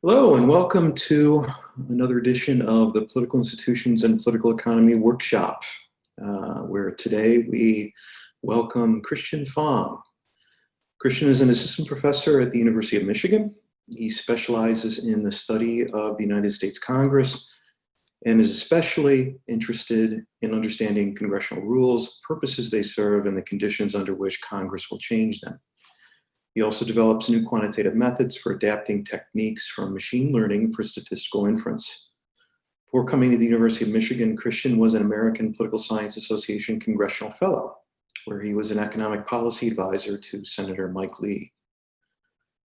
Hello and welcome to another edition of the Political Institutions and Political Economy Workshop, where today we welcome Christian Fong. Christian is an assistant professor at the University of Michigan. He specializes in the study of the United States Congress and is especially interested in understanding congressional rules, the purposes they serve, and the conditions under which Congress will change them. He also develops new quantitative methods for adapting techniques from machine learning for statistical inference. Before coming to the University of Michigan, Christian was an American Political Science Association Congressional Fellow, where he was an economic policy advisor to Senator Mike Lee.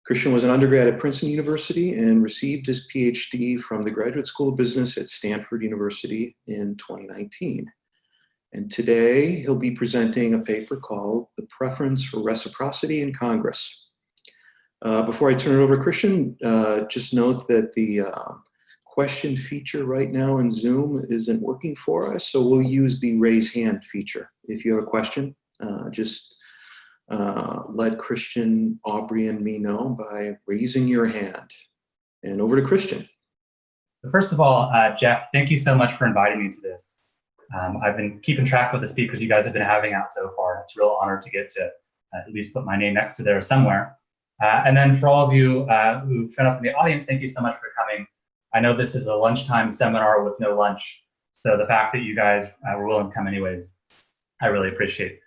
Christian was an undergrad at Princeton University and received his PhD from the Graduate School of Business at Stanford University in 2019. And today he'll be presenting a paper called The Preference for Reciprocity in Congress. Before I turn it over to Christian, just note that the question feature right now in Zoom isn't working for us, so we'll use the raise hand feature. If you have a question, just let Christian, Aubrey, and me know by raising your hand. And over to Christian. First of all, Jeff, thank you so much for inviting me to this. I've been keeping track of the speakers you guys have been having out so far. It's a real honor to get to at least put my name next to there somewhere. And then for all of you who've shown up in the audience, thank you so much for coming. I know this is a lunchtime seminar with no lunch, so the fact that you guys were willing to come anyways, I really appreciate,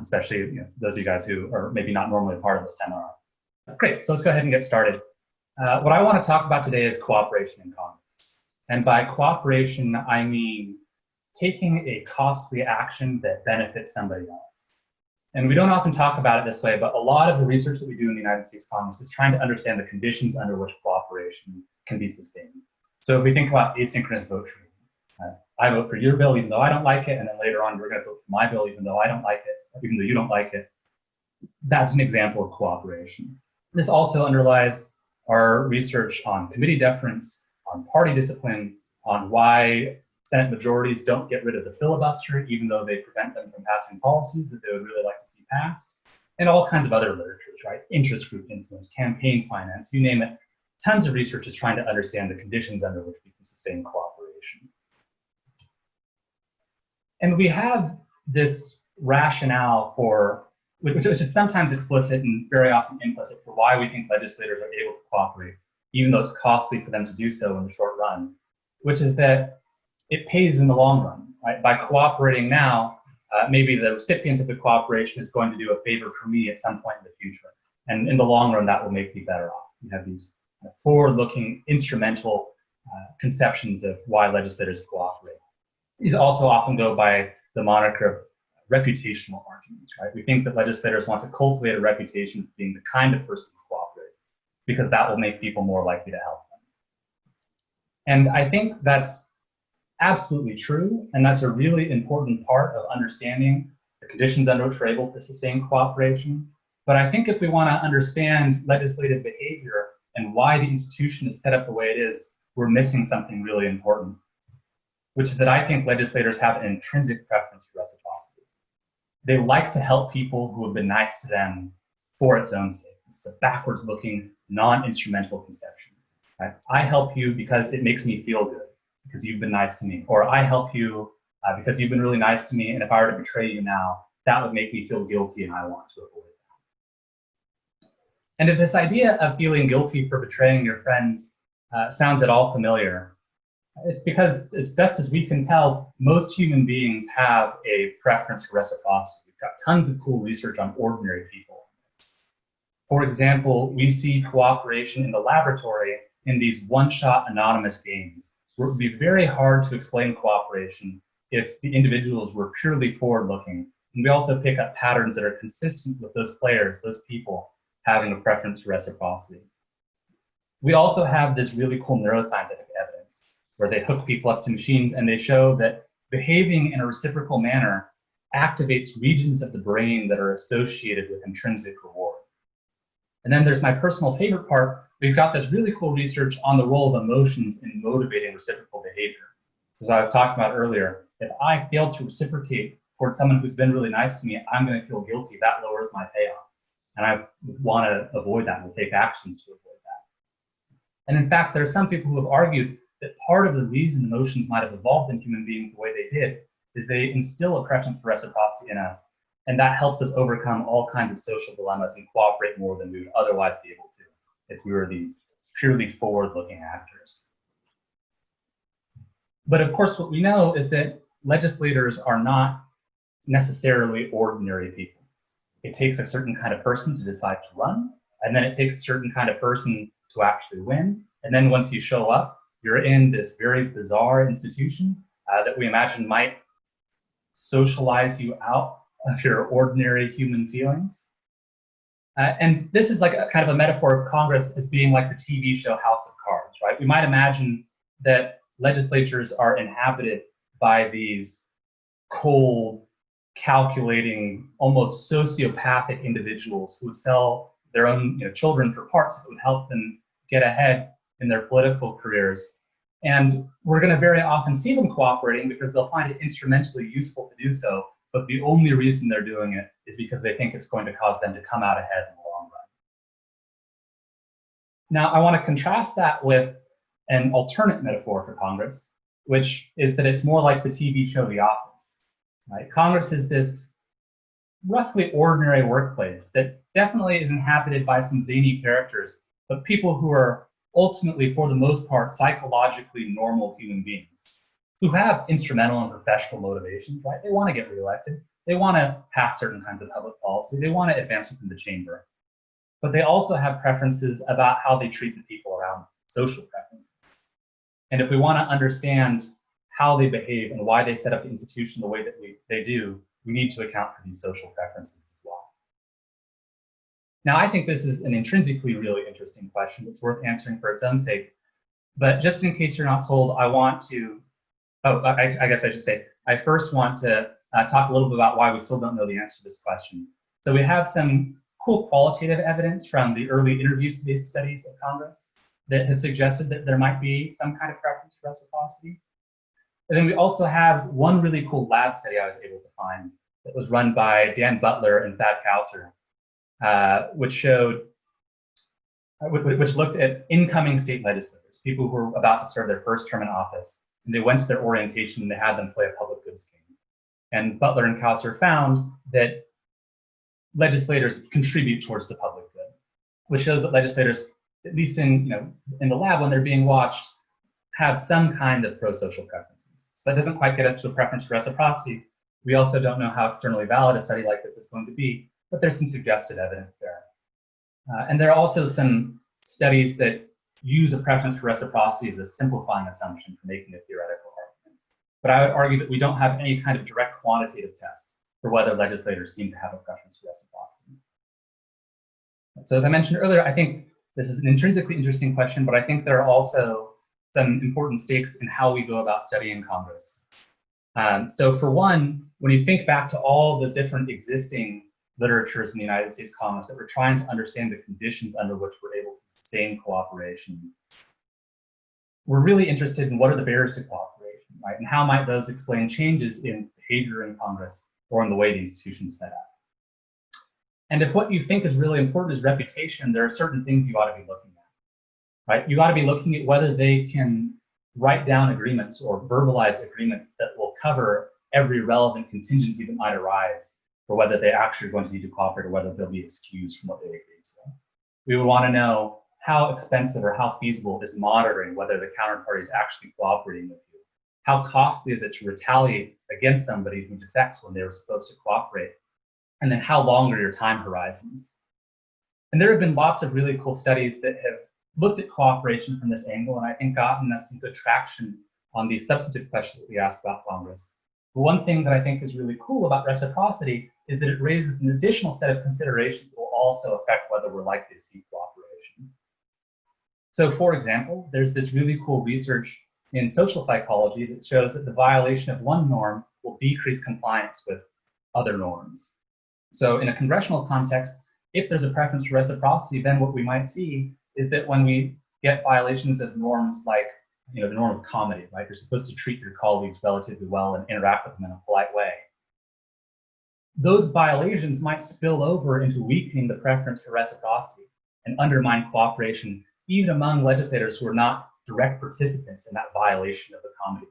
especially those of you guys who are maybe not normally part of the seminar. Great, so let's go ahead and get started. What I want to talk about today is cooperation in Congress. And by cooperation, I mean taking a costly action that benefits somebody else. And we don't often talk about it this way, but a lot of the research that we do in the United States Congress is trying to understand the conditions under which cooperation can be sustained. So if we think about asynchronous vote trading, I vote for your bill even though I don't like it, and then later on we're going to vote for my bill even though I don't like it, even though you don't like it. That's an example of cooperation. This also underlies our research on committee deference, on party discipline, on why Senate majorities don't get rid of the filibuster, even though they prevent them from passing policies that they would really like to see passed, and all kinds of other literatures, right? Interest group influence, campaign finance, you name it. Tons of research is trying to understand the conditions under which we can sustain cooperation. And we have this rationale for, which is sometimes explicit and very often implicit, for why we think legislators are able to cooperate, even though it's costly for them to do so in the short run, which is that it pays in the long run, right? By cooperating now, maybe the recipient of the cooperation is going to do a favor for me at some point in the future. And in the long run, that will make me better off. We have these forward-looking, instrumental conceptions of why legislators cooperate. These also often go by the moniker of reputational arguments, right? We think that legislators want to cultivate a reputation for being the kind of person who cooperates, because that will make people more likely to help them. And I think that's absolutely true, and that's a really important part of understanding the conditions under which we're able to sustain cooperation. But I think if we want to understand legislative behavior and why the institution is set up the way it is, we're missing something really important, which is that I think legislators have an intrinsic preference for reciprocity. They like to help people who have been nice to them for its own sake. It's a backwards-looking, non-instrumental conception. Right? I help you because it makes me feel good, because you've been nice to me, or I help you because you've been really nice to me, and if I were to betray you now, that would make me feel guilty and I want to avoid that. And if this idea of feeling guilty for betraying your friends sounds at all familiar, it's because, as best as we can tell, most human beings have a preference for reciprocity. We've got tons of cool research on ordinary people. For example, we see cooperation in the laboratory in these one-shot anonymous games. It would be very hard to explain cooperation if the individuals were purely forward-looking. And we also pick up patterns that are consistent with those players, those people, having a preference for reciprocity. We also have this really cool neuroscientific evidence where they hook people up to machines and they show that behaving in a reciprocal manner activates regions of the brain that are associated with intrinsic reward. And then there's my personal favorite part. We've got this really cool research on the role of emotions in motivating reciprocal behavior. So as I was talking about earlier, if I fail to reciprocate towards someone who's been really nice to me, I'm going to feel guilty. That lowers my payoff. And I want to avoid that and take actions to avoid that. And in fact, there are some people who have argued that part of the reason emotions might have evolved in human beings the way they did is they instill a preference for reciprocity in us, and that helps us overcome all kinds of social dilemmas and cooperate more than we would otherwise be able to if we were these purely forward-looking actors. But of course, what we know is that legislators are not necessarily ordinary people. It takes a certain kind of person to decide to run, and then it takes a certain kind of person to actually win. And then once you show up, you're in this very bizarre institution that we imagine might socialize you out of your ordinary human feelings. And this is like a kind of a metaphor of Congress as being like the TV show House of Cards, right? We might imagine that legislatures are inhabited by these cold, calculating, almost sociopathic individuals who would sell their own children for parts that would help them get ahead in their political careers. And we're going to very often see them cooperating because they'll find it instrumentally useful to do so, but the only reason they're doing it is because they think it's going to cause them to come out ahead in the long run. Now, I want to contrast that with an alternate metaphor for Congress, which is that it's more like the TV show The Office. Right? Congress is this roughly ordinary workplace that definitely is inhabited by some zany characters, but people who are ultimately, for the most part, psychologically normal human beings who have instrumental and professional motivations, right? They want to get reelected. They want to pass certain kinds of public policy. They want to advance within the chamber. But they also have preferences about how they treat the people around them, social preferences. And if we want to understand how they behave and why they set up the institution the way that they do, we need to account for these social preferences as well. Now, I think this is an intrinsically really interesting question. It's worth answering for its own sake. But just in case you're not sold, I want to, I guess I should say, I first want to talk a little bit about why we still don't know the answer to this question. So we have some cool qualitative evidence from the early interviews-based studies of Congress that has suggested that there might be some kind of preference for reciprocity. And then we also have one really cool lab study I was able to find that was run by Dan Butler and Thad Kauser, which looked at incoming state legislators, people who were about to serve their first term in office, and they went to their orientation and they had them play a public goods game. And Butler and Kauser found that legislators contribute towards the public good, which shows that legislators, at least in the lab when they're being watched, have some kind of pro-social preferences. So that doesn't quite get us to a preference for reciprocity. We also don't know how externally valid a study like this is going to be, but there's some suggested evidence there. And there are also some studies that use a preference for reciprocity as a simplifying assumption for making a theoretical argument. But I would argue that we don't have any kind of direct quantitative test for whether legislators seem to have a preference for reciprocity. So as I mentioned earlier, I think this is an intrinsically interesting question, but I think there are also some important stakes in how we go about studying Congress. So for one, when you think back to all those different existing literatures in the United States Congress that were trying to understand the conditions under which we're able to sustain cooperation, we're really interested in what are the barriers to cooperation, right? And how might those explain changes in behavior in Congress or in the way the institution's set up? And if what you think is really important is reputation, there are certain things you ought to be looking at, right? You ought to be looking at whether they can write down agreements or verbalize agreements that will cover every relevant contingency that might arise for whether they actually are going to need to cooperate or whether they'll be excused from what they agreed to. We would want to know how expensive or how feasible is monitoring whether the counterparty is actually cooperating with you. How costly is it to retaliate against somebody who defects when they were supposed to cooperate? And then how long are your time horizons? And there have been lots of really cool studies that have looked at cooperation from this angle, and I think gotten us some good traction on these substantive questions that we ask about Congress. The one thing that I think is really cool about reciprocity is that it raises an additional set of considerations that will also affect whether we're likely to see cooperation. So for example, there's this really cool research in social psychology that shows that the violation of one norm will decrease compliance with other norms. So in a congressional context, if there's a preference for reciprocity, then what we might see is that when we get violations of norms like the norm of comedy, right? You're supposed to treat your colleagues relatively well and interact with them in a polite way. Those violations might spill over into weakening the preference for reciprocity and undermine cooperation, even among legislators who are not direct participants in that violation of the comity.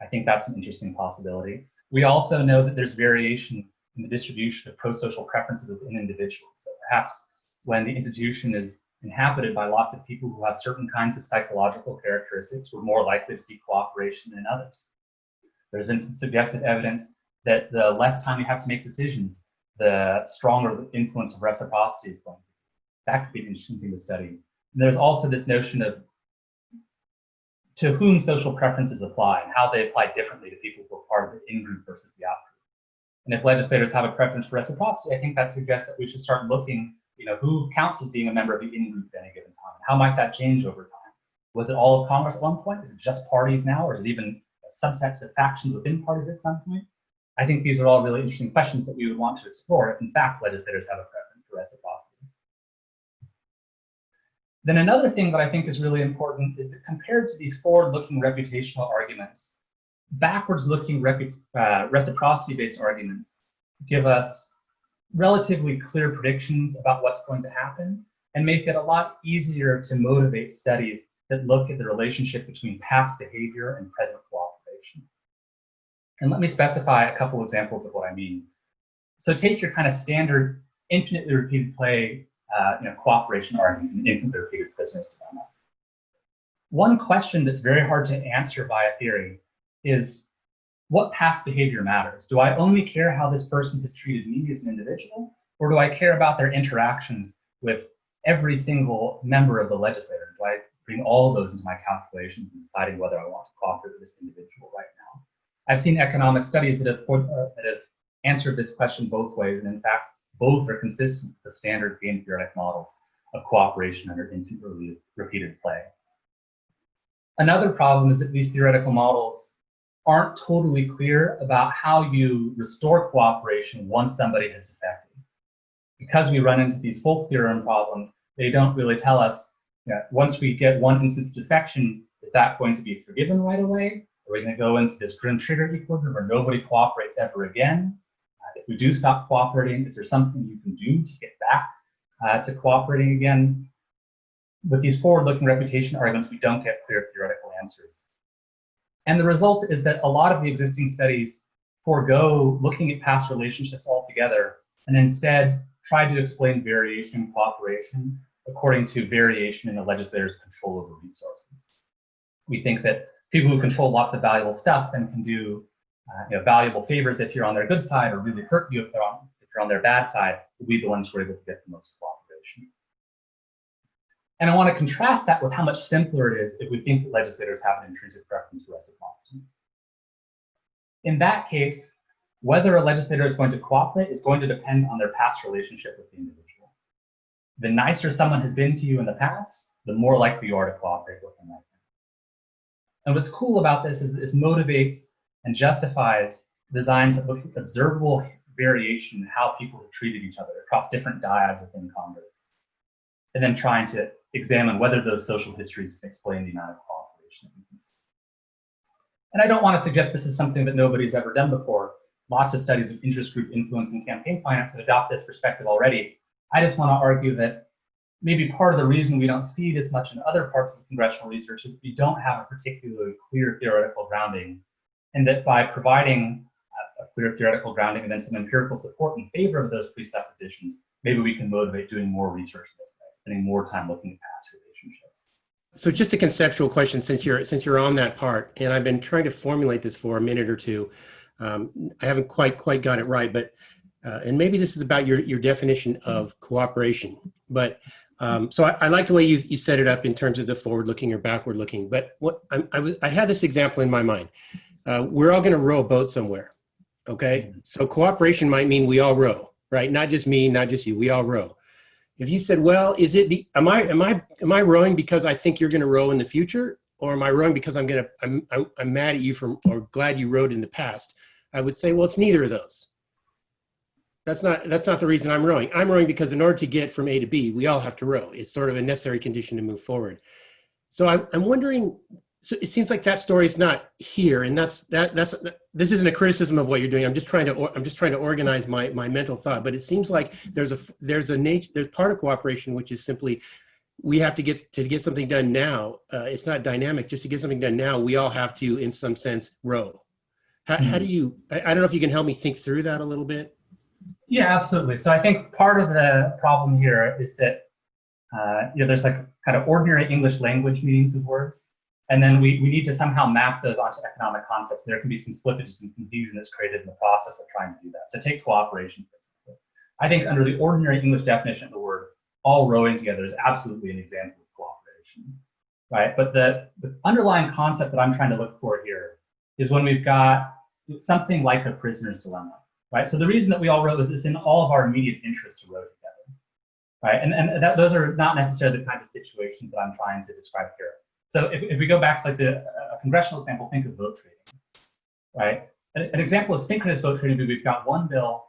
I think that's an interesting possibility. We also know that there's variation in the distribution of pro-social preferences within individuals. So perhaps when the institution is inhabited by lots of people who have certain kinds of psychological characteristics, we're more likely to see cooperation than others. There's been some suggested evidence that the less time you have to make decisions, the stronger the influence of reciprocity is going to be. That could be an interesting thing to study. And there's also this notion of to whom social preferences apply and how they apply differently to people who are part of the in-group versus the out-group. And if legislators have a preference for reciprocity, I think that suggests that we should start looking, who counts as being a member of the in-group at any given time? How might that change over time? Was it all of Congress at one point? Is it just parties now? Or is it even subsets of factions within parties at some point? I think these are all really interesting questions that we would want to explore if, in fact, legislators have a preference for reciprocity. Then another thing that I think is really important is that compared to these forward-looking reputational arguments, backwards-looking reciprocity-based arguments give us relatively clear predictions about what's going to happen and make it a lot easier to motivate studies that look at the relationship between past behavior and present cooperation. And let me specify a couple examples of what I mean. So take your kind of standard infinitely repeated play cooperation argument and infinitely repeated prisoner's dilemma. One question that's very hard to answer via theory is what past behavior matters? Do I only care how this person has treated me as an individual, or do I care about their interactions with every single member of the legislature? Do I bring all of those into my calculations in deciding whether I want to cooperate with this individual right now? I've seen economic studies that have answered this question both ways, and in fact, both are consistent with the standard game theoretic models of cooperation under infinitely repeated play. Another problem is that these theoretical models aren't totally clear about how you restore cooperation once somebody has defected. Because we run into these folk theorem problems, they don't really tell us, once we get one instance of defection, is that going to be forgiven right away? Are we going to go into this grim trigger equilibrium where nobody cooperates ever again? If we do stop cooperating, is there something you can do to get back to cooperating again? With these forward-looking reputation arguments, we don't get clear theoretical answers. And the result is that a lot of the existing studies forego looking at past relationships altogether and instead try to explain variation in cooperation according to variation in the legislator's control over resources. We think that people who control lots of valuable stuff and can do valuable favors if you're on their good side, or really hurt you if you're on their bad side, will be the ones who are able to get the most cooperation. And I want to contrast that with how much simpler it is if we think that legislators have an intrinsic preference for reciprocity. In that case, whether a legislator is going to cooperate is going to depend on their past relationship with the individual. The nicer someone has been to you in the past, the more likely you are to cooperate with them right now. And what's cool about this is that this motivates and justifies designs that look at observable variation in how people have treated each other across different dyads within Congress, and then trying to examine whether those social histories can explain the amount of cooperation that we can see. And I don't want to suggest this is something that nobody's ever done before. Lots of studies of interest group influence and campaign finance have adopted this perspective already. I just want to argue that maybe part of the reason we don't see this much in other parts of congressional research is that we don't have a particularly clear theoretical grounding, and that by providing a clear theoretical grounding and then some empirical support in favor of those presuppositions, maybe we can motivate doing more research in this way, spending more time looking at past relationships. So just a conceptual question, since you're on that part, and I've been trying to formulate this for a minute or two. I haven't quite got it right, but and maybe this is about your definition of cooperation. But so I like the way you set it up in terms of the forward-looking or backward-looking. But what I had this example in my mind. We're all going to row a boat somewhere, okay? So cooperation might mean we all row, right? Not just me, not just you. We all row. If you said, well, am I rowing because I think you're going to row in the future, or am I rowing because I'm mad at you or glad you rowed in the past? I would say, well, it's neither of those. That's not the reason I'm rowing. I'm rowing because in order to get from A to B, we all have to row. It's sort of a necessary condition to move forward. So I'm wondering. So it seems like that story is not here, and this isn't a criticism of what you're doing. I'm just trying to organize my mental thought. But it seems like there's part of cooperation which is simply we have to get something done now. It's not dynamic. Just to get something done now, we all have to, in some sense, row. How do you? I don't know if you can help me think through that a little bit. Yeah, absolutely. So I think part of the problem here is that there's like kind of ordinary English language meanings of words, and then we need to somehow map those onto economic concepts. There can be some slippages and confusion that's created in the process of trying to do that. So take cooperation, for example. I think under the ordinary English definition of the word, all rowing together is absolutely an example of cooperation, right? But the underlying concept that I'm trying to look for here is when we've got something like a prisoner's dilemma, right? So the reason that we all row is it's in all of our immediate interest to row together, right? And those are not necessarily the kinds of situations that I'm trying to describe here. So if we go back to like a congressional example, think of vote trading, right? An example of synchronous vote trading would be we've got one bill,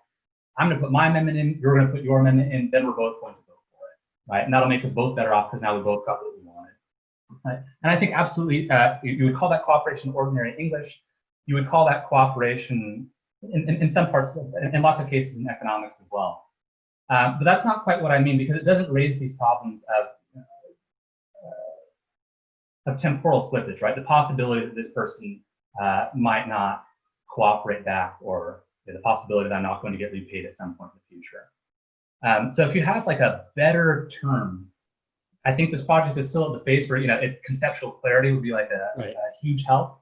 I'm gonna put my amendment in, you're gonna put your amendment in, then we're both going to vote for it, right? And that'll make us both better off because now we both got what we wanted, right? And I think absolutely, you would call that cooperation ordinary English. You would call that cooperation in some parts, in lots of cases in economics as well. But that's not quite what I mean, because it doesn't raise these problems of temporal slippage, right? The possibility that this person might not cooperate back, or the possibility that I'm not going to get repaid at some point in the future. So if you have like a better term, I think this project is still at the phase where conceptual clarity would be like a huge help.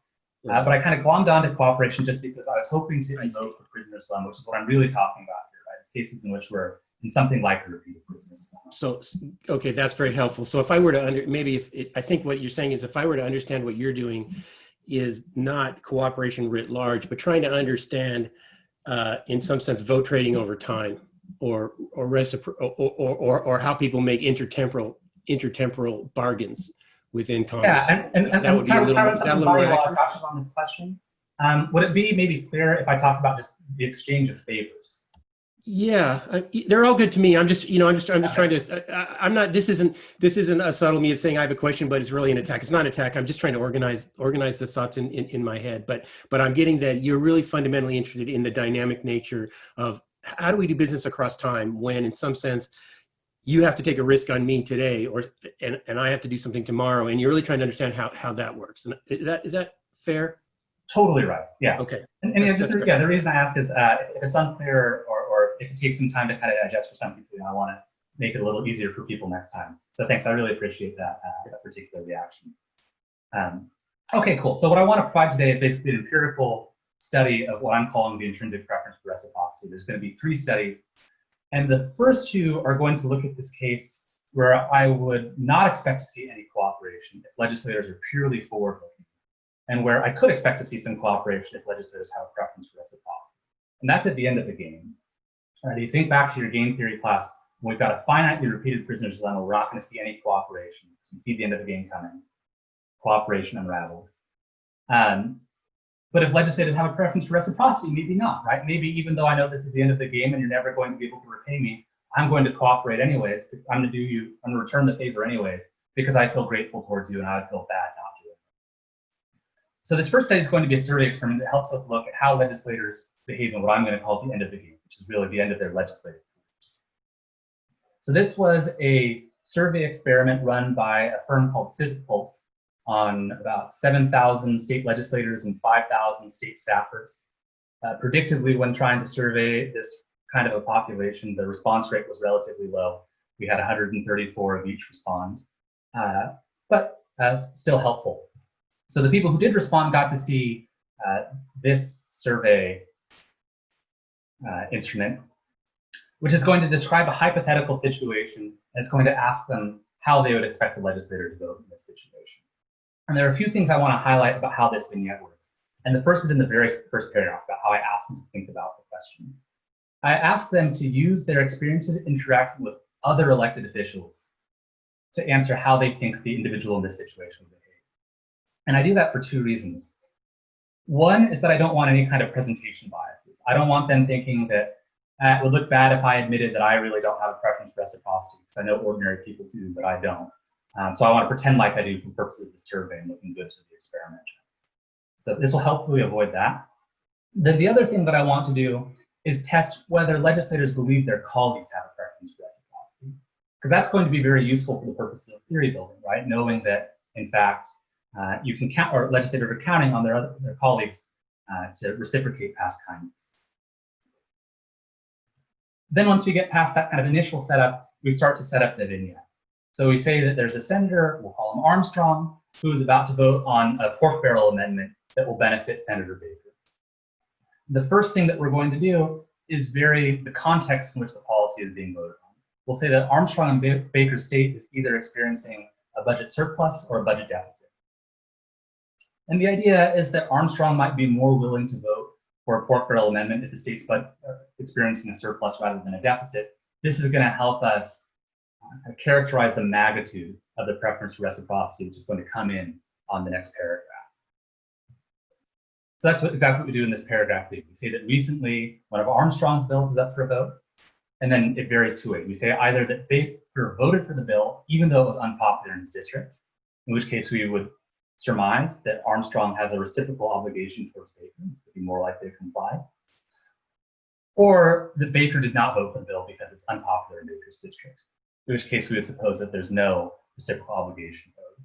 But I kind of glommed onto cooperation just because I was hoping to invoke the prisoner's dilemma, which is what I'm really talking about here, right? It's cases in which we're in something like a repeated prisoner's dilemma. So, okay, that's very helpful. So if I were to I think what you're saying is if I were to understand what you're doing is not cooperation writ large, but trying to understand, in some sense, vote trading over time, or how people make intertemporal bargains within Congress. Yeah, and that would be a little more accurate. On this question. Would it be maybe clearer if I talked about just the exchange of favors? Yeah, they're all good to me. I'm just trying to. I'm not. This isn't a subtle me of saying I have a question, but it's really an attack. It's not an attack. I'm just trying to organize the thoughts in my head. But I'm getting that you're really fundamentally interested in the dynamic nature of how do we do business across time when, in some sense, you have to take a risk on me today, and I have to do something tomorrow, and you're really trying to understand how that works. And is that fair? Totally right. Yeah. Okay. And the reason I ask is if it's unclear or if it takes some time to kind of digest for some people, I want to make it a little easier for people next time. So thanks. I really appreciate that particular reaction. Okay, cool. So what I want to provide today is basically an empirical study of what I'm calling the intrinsic preference for reciprocity. There's going to be 3 studies. And the first 2 are going to look at this case where I would not expect to see any cooperation if legislators are purely forward-looking, and where I could expect to see some cooperation if legislators have a preference for reciprocity. And that's at the end of the game. You think back to your game theory class, when we've got a finitely repeated prisoner's dilemma, we're not going to see any cooperation. So you see the end of the game coming. Cooperation unravels. But if legislators have a preference for reciprocity, maybe not, right? Maybe even though I know this is the end of the game and you're never going to be able to repay me, I'm going to cooperate anyways. I'm going to return the favor anyways, because I feel grateful towards you and I would feel bad not to. So this first study is going to be a survey experiment that helps us look at how legislators behave in what I'm going to call the end of the game, which is really the end of their legislative careers. So this was a survey experiment run by a firm called CivPulse on about 7,000 state legislators and 5,000 state staffers. Predictably, when trying to survey this kind of a population, the response rate was relatively low. We had 134 of each respond, but still helpful. So the people who did respond got to see this survey instrument, which is going to describe a hypothetical situation, and it's going to ask them how they would expect a legislator to vote in this situation. And there are a few things I want to highlight about how this vignette works. And the first is in the very first paragraph about how I asked them to think about the question. I asked them to use their experiences interacting with other elected officials to answer how they think the individual in this situation would behave. And I do that for 2 reasons. One is that I don't want any kind of presentation biases. I don't want them thinking that it would look bad if I admitted that I really don't have a preference for reciprocity, because I know ordinary people do, but I don't. So I want to pretend like I do for purposes of the survey and looking good to the experiment. So this will helpfully avoid that. The other thing that I want to do is test whether legislators believe their colleagues have a preference for reciprocity. because that's going to be very useful for the purposes of theory building, right? Knowing that, in fact, you can count, or legislators are counting on their colleagues to reciprocate past kindness. Then once we get past that kind of initial setup, we start to set up the vignette. So we say that there's a senator, we'll call him Armstrong, who is about to vote on a pork barrel amendment that will benefit Senator Baker. The first thing that we're going to do is vary the context in which the policy is being voted on. We'll say that Armstrong and Baker's state is either experiencing a budget surplus or a budget deficit. And the idea is that Armstrong might be more willing to vote for a pork barrel amendment if the state's experiencing a surplus rather than a deficit. This is going to help us characterize the magnitude of the preference for reciprocity, which is going to come in on the next paragraph. So that's exactly what we do in this paragraph. We say that recently one of Armstrong's bills is up for a vote, and then it varies two ways. We say either that Baker voted for the bill even though it was unpopular in his district, in which case we would surmise that Armstrong has a reciprocal obligation towards Baker, to be more likely to comply, or that Baker did not vote for the bill because it's unpopular in Baker's district, in which case we would suppose that there's no reciprocal obligation owed.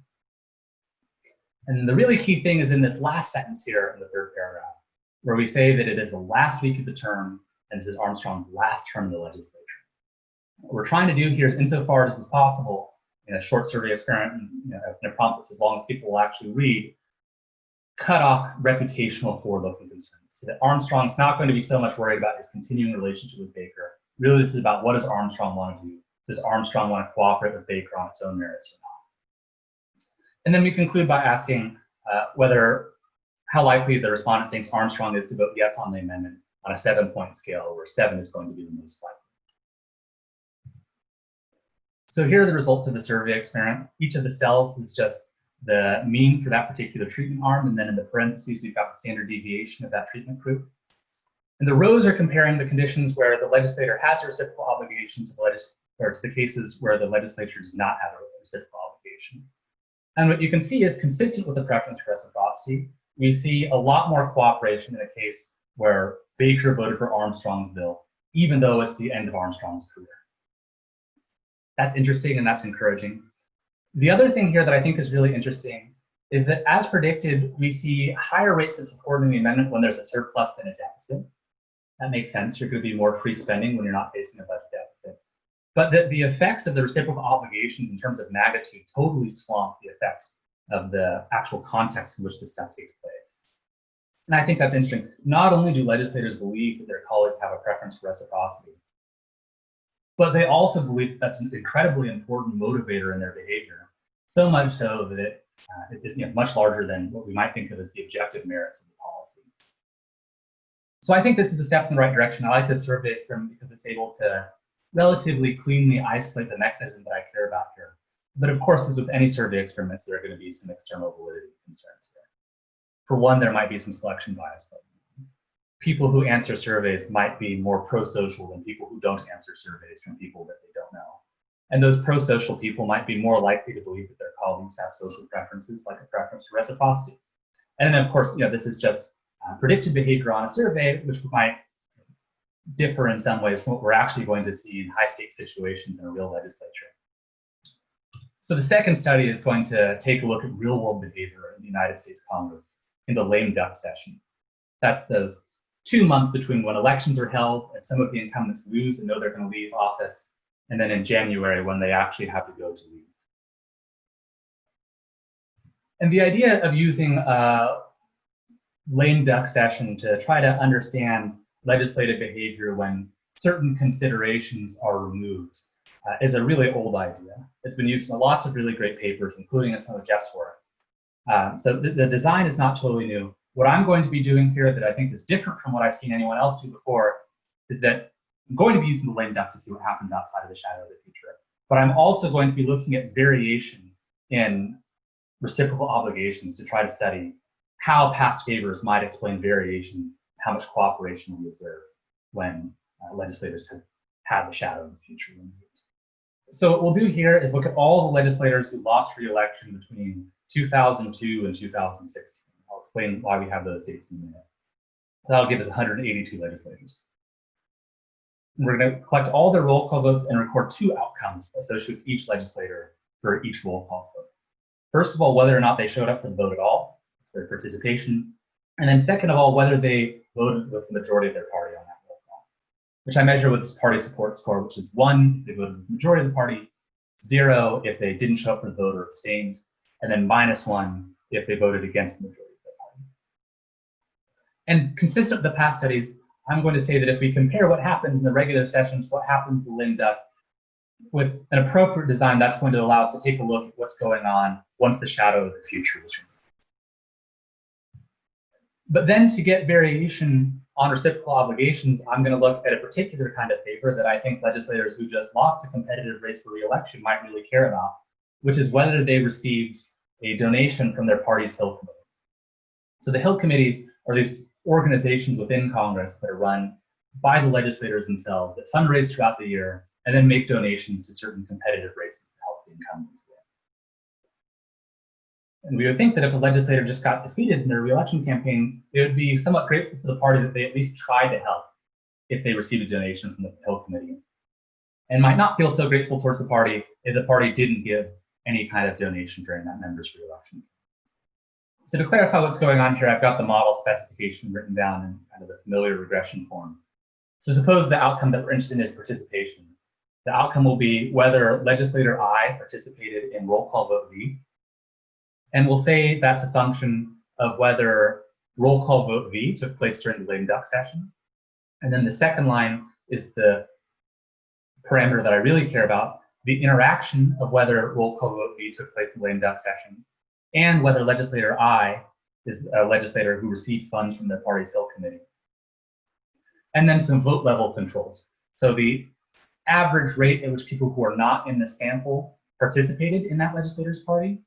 And the really key thing is in this last sentence here in the third paragraph, where we say that it is the last week of the term, and this is Armstrong's last term in the legislature. What we're trying to do here is, insofar as is possible, in a short survey experiment, in a prompt that's as long as people will actually read, cut off reputational forward-looking concerns, so that Armstrong's not going to be so much worried about his continuing relationship with Baker. Really, this is about what does Armstrong want to do? Does Armstrong want to cooperate with Baker on its own merits or not? And then we conclude by asking how likely the respondent thinks Armstrong is to vote yes on the amendment on a 7-point scale, where 7 is going to be the most likely. So here are the results of the survey experiment. Each of the cells is just the mean for that particular treatment arm, and then in the parentheses, we've got the standard deviation of that treatment group. And the rows are comparing the conditions where the legislator has a reciprocal obligation to the cases where the legislature does not have a reciprocal obligation. And what you can see is consistent with the preference for reciprocity. We see a lot more cooperation in a case where Baker voted for Armstrong's bill, even though it's the end of Armstrong's career. That's interesting and that's encouraging. The other thing here that I think is really interesting is that, as predicted, we see higher rates of support in the amendment when there's a surplus than a deficit. That makes sense. You're going to be more free spending when you're not facing a budget deficit. But that the effects of the reciprocal obligations in terms of magnitude totally swamp the effects of the actual context in which this stuff takes place. And I think that's interesting. Not only do legislators believe that their colleagues have a preference for reciprocity, but they also believe that that's an incredibly important motivator in their behavior, so much so that it is much larger than what we might think of as the objective merits of the policy. So I think this is a step in the right direction. I like this survey experiment because it's able to relatively cleanly isolate the mechanism that I care about here. But of course, as with any survey experiments, there are going to be some external validity concerns here. For one, there might be some selection bias. People who answer surveys might be more pro-social than people who don't answer surveys from people that they don't know. And those pro-social people might be more likely to believe that their colleagues have social preferences, like a preference for reciprocity. And then, of course, this is just predicted behavior on a survey, which might differ in some ways from what we're actually going to see in high-stakes situations in a real legislature. So the second study is going to take a look at real-world behavior in the United States Congress in the lame duck session. That's those 2 months between when elections are held and some of the incumbents lose and know they're going to leave office, and then in January when they actually have to go to leave. And the idea of using a lame duck session to try to understand legislative behavior when certain considerations are removed is a really old idea. It's been used in lots of really great papers, including in some of Jeff's work. So the design is not totally new. What I'm going to be doing here that I think is different from what I've seen anyone else do before is that I'm going to be using the lame duck to see what happens outside of the shadow of the future. But I'm also going to be looking at variation in reciprocal obligations to try to study how past favors might explain variation, how much cooperation we observe when legislators have had the shadow of the future removed. So what we'll do here is look at all the legislators who lost re-election between 2002 and 2016. I'll explain why we have those dates in a minute. That'll give us 182 legislators. We're going to collect all their roll call votes and record 2 outcomes associated with each legislator for each roll call vote. First of all, whether or not they showed up for the vote at all, so their participation. And then second of all, whether they voted with the majority of their party on that roll call, which I measure with this party support score, which is 1 if they voted with the majority of the party, 0 if they didn't show up for the vote or abstained, and then -1 if they voted against the majority of their party. And consistent with the past studies, I'm going to say that if we compare what happens in the regular sessions, what happens in the lame duck, with an appropriate design, that's going to allow us to take a look at what's going on once the shadow of the future is removed. But then to get variation on reciprocal obligations, I'm going to look at a particular kind of favor that I think legislators who just lost a competitive race for re-election might really care about, which is whether they received a donation from their party's Hill Committee. So the Hill Committees are these organizations within Congress that are run by the legislators themselves that fundraise throughout the year and then make donations to certain competitive races to help the incumbents win. And we would think that if a legislator just got defeated in their re-election campaign, they would be somewhat grateful for the party that they at least tried to help if they received a donation from the Hill Committee, and might not feel so grateful towards the party if the party didn't give any kind of donation during that member's re-election. So to clarify what's going on here, I've got the model specification written down in kind of the familiar regression form. So suppose the outcome that we're interested in is participation. The outcome will be whether legislator I participated in roll call vote V. And we'll say that's a function of whether roll call vote V took place during the lame duck session. And then the second line is the parameter that I really care about, the interaction of whether roll call vote V took place in the lame duck session, and whether legislator I is a legislator who received funds from their party's Hill Committee. And then some vote level controls. So the average rate at which people who are not in the sample participated in that legislator's party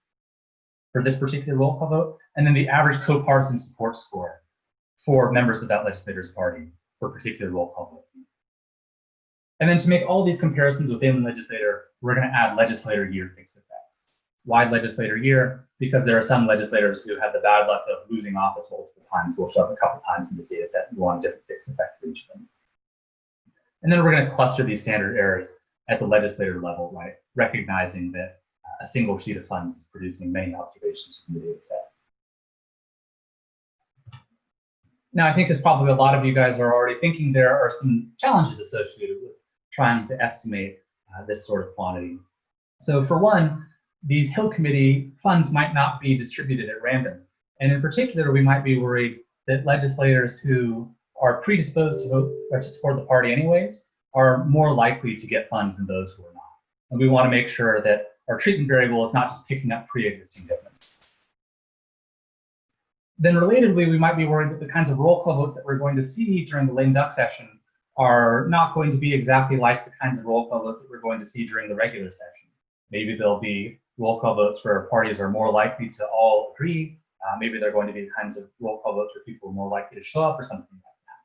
for this particular roll call vote, and then the average co-partisan support score for members of that legislator's party for a particular roll call vote. And then to make all these comparisons within the legislator, we're going to add legislator year fixed effects. Why legislator year? Because there are some legislators who have the bad luck of losing office multiple times. We'll show up a couple times in this data set and go on a different fixed effect for each of them. And then we're going to cluster these standard errors at the legislator level, right? Recognizing that a single sheet of funds is producing many observations from the data set. Now, I think as probably a lot of you guys are already thinking, there are some challenges associated with trying to estimate this sort of quantity. So for one, these Hill Committee funds might not be distributed at random. And in particular, we might be worried that legislators who are predisposed to vote or to support the party anyways are more likely to get funds than those who are not. And we want to make sure that our treatment variable is not just picking up pre-existing differences. Then relatedly, we might be worried that the kinds of roll call votes that we're going to see during the lame duck session are not going to be exactly like the kinds of roll call votes that we're going to see during the regular session. Maybe there'll be roll call votes where parties are more likely to all agree. Maybe they're going to be the kinds of roll call votes where people are more likely to show up or something like that.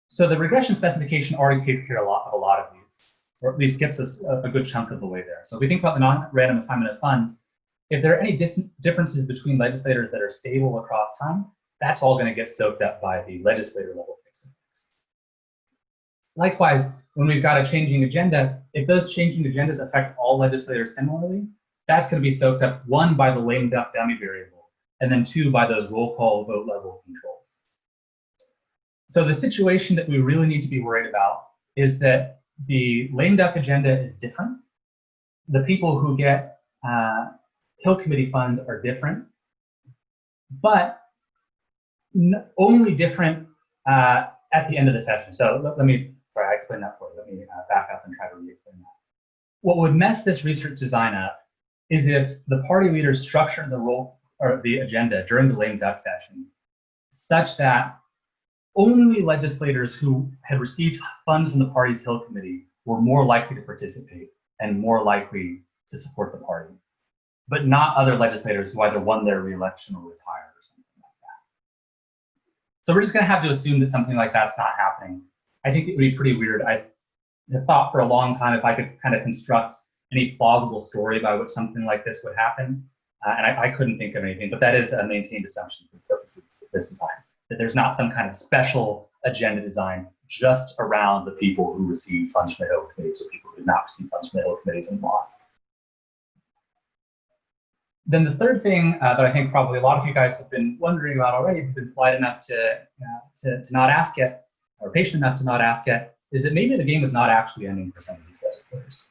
So the regression specification already takes care of a lot of these, or at least gets us a good chunk of the way there. So if we think about the non-random assignment of funds, if there are any differences between legislators that are stable across time, that's all going to get soaked up by the legislator level fixed effects. Likewise, when we've got a changing agenda, if those changing agendas affect all legislators similarly, that's going to be soaked up, 1, by the lame duck dummy variable, and then 2, by those roll call vote level controls. So the situation that we really need to be worried about is that the lame duck agenda is different. The people who get Hill Committee funds are different, but only different at the end of the session. So let me, sorry, I explained that for you. Let me back up and try to re-explain that. What would mess this research design up is if the party leaders structured the role or the agenda during the lame duck session such that only legislators who had received funds from the party's Hill Committee were more likely to participate and more likely to support the party, but not other legislators who either won their re-election or retired or something like that. So we're just going to have to assume that something like that's not happening. I think it would be pretty weird. I have thought for a long time if I could kind of construct any plausible story by which something like this would happen, and I couldn't think of anything, but that is a maintained assumption for the purposes of this design, that there's not some kind of special agenda design just around the people who receive funds from the Hill Committees or people who did not receive funds from the Hill Committees and lost. Then the third thing that I think probably a lot of you guys have been wondering about already, have been polite enough to not ask yet, or patient enough to not ask yet, is that maybe the game is not actually ending for some of these legislators.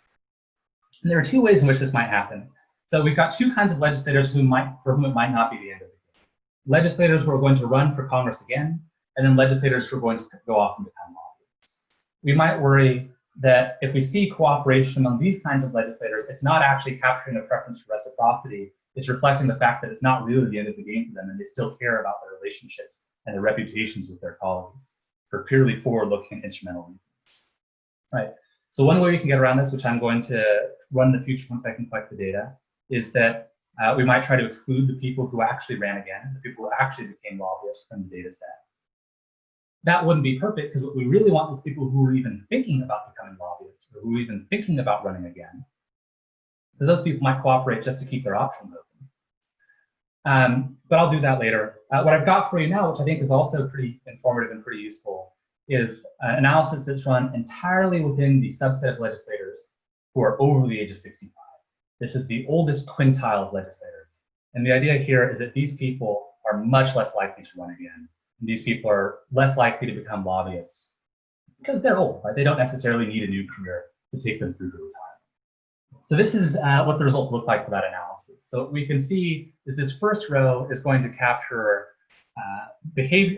And there are two ways in which this might happen. So we've got two kinds of legislators for whom it might not be the end of the game. Legislators who are going to run for Congress again, and then legislators who are going to go off and become lobbyists. We might worry that if we see cooperation among these kinds of legislators, it's not actually capturing a preference for reciprocity. It's reflecting the fact that it's not really the end of the game for them, and they still care about their relationships and their reputations with their colleagues for purely forward-looking instrumental reasons. Right. So one way we can get around this, which I'm going to run in the future once I can collect the data, is that we might try to exclude the people who actually ran again, the people who actually became lobbyists from the data set. That wouldn't be perfect, because what we really want is people who are even thinking about becoming lobbyists, or who are even thinking about running again, because those people might cooperate just to keep their options open. But I'll do that later. What I've got for you now, which I think is also pretty informative and pretty useful, is an analysis that's run entirely within the subset of legislators who are over the age of 65. This is the oldest quintile of legislators. And the idea here is that these people are much less likely to run again. And these people are less likely to become lobbyists because they're old, right? They don't necessarily need a new career to take them through to retirement. So this is what the results look like for that analysis. So what we can see is this first row is going to capture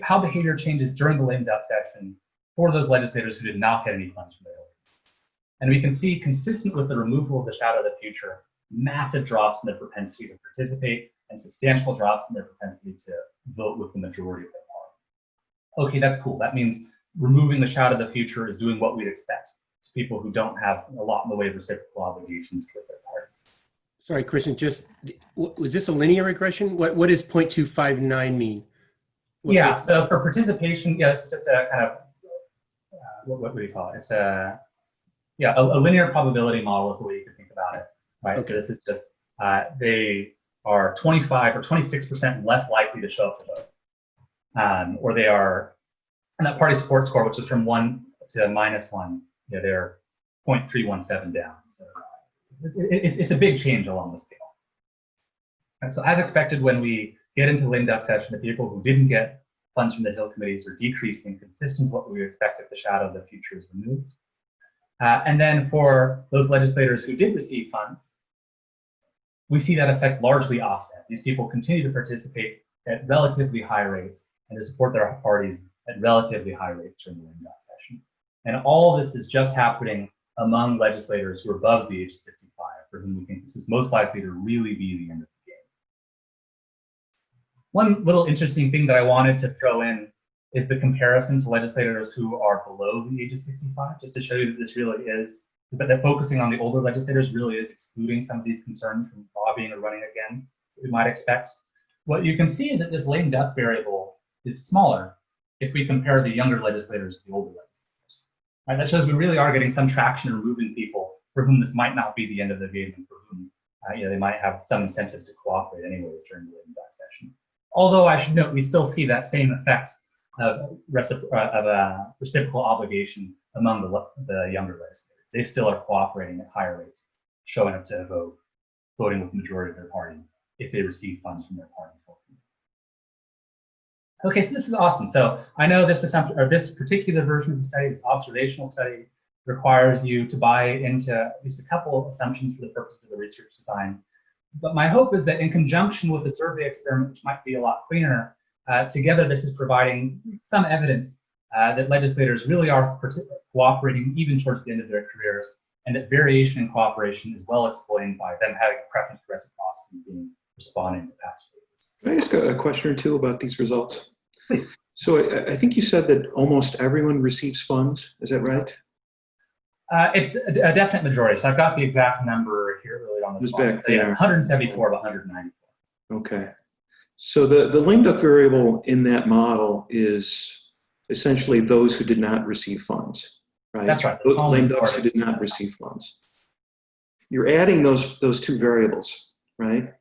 how behavior changes during the lame duck session for those legislators who did not get any funds from the Hill Committees. And we can see, consistent with the removal of the shadow of the future, massive drops in their propensity to participate and substantial drops in their propensity to vote with the majority of their party. Okay, that's cool. That means removing the shadow of the future is doing what we'd expect to people who don't have a lot in the way of reciprocal obligations with their parties. Sorry, Christian, was this a linear regression? What does 0.259 mean? So for participation, it's just a kind of, what do you call it? It's a linear probability model is the way you can think about it, right? Okay. So this is just, they are 25 or 26% less likely to show up to vote. Or they are, and that party support score, which is from 1 to -1, they're 0.317 down. So it's a big change along the scale. And so as expected, when we get into lame duck session, the people who didn't get funds from the Hill Committees are decreasing, consistent with what we would expect if the shadow of the future is removed. And then for those legislators who did receive funds, we see that effect largely offset. These people continue to participate at relatively high rates and to support their parties at relatively high rates during the lame duck session. And all of this is just happening among legislators who are above the age of 65, for whom we think this is most likely to really be the end of the game. One little interesting thing that I wanted to throw in is the comparison to legislators who are below the age of 65, just to show you that this really is, but that focusing on the older legislators really is excluding some of these concerns from lobbying or running again that we might expect. What you can see is that this lame duck variable is smaller if we compare the younger legislators to the older legislators. Right? That shows we really are getting some traction in removing people for whom this might not be the end of the game and for whom they might have some incentives to cooperate anyways during the lame duck session. Although I should note, we still see that same effect of reciprocal obligation among the younger legislators. They still are cooperating at higher rates, showing up to vote, voting with the majority of their party if they receive funds from their party's vote. Okay, so this is awesome. So I know this assumption, or this particular version of the study, this observational study, requires you to buy into at least a couple of assumptions for the purpose of the research design. But my hope is that in conjunction with the survey experiment, which might be a lot cleaner, together this is providing some evidence that legislators really are cooperating even towards the end of their careers, and that variation in cooperation is well explained by them having a preference for reciprocity and being responding to past favors. Can I ask a question or two about these results? Please. So I think you said that almost everyone receives funds. Is that right? It's a definite majority. So I've got the exact number here really on the slide. Back there. 174 of 194. Okay. So the lame duck variable in that model is essentially those who did not receive funds, right? That's right. Those lame ducks who did not receive funds. You're adding those two variables, right?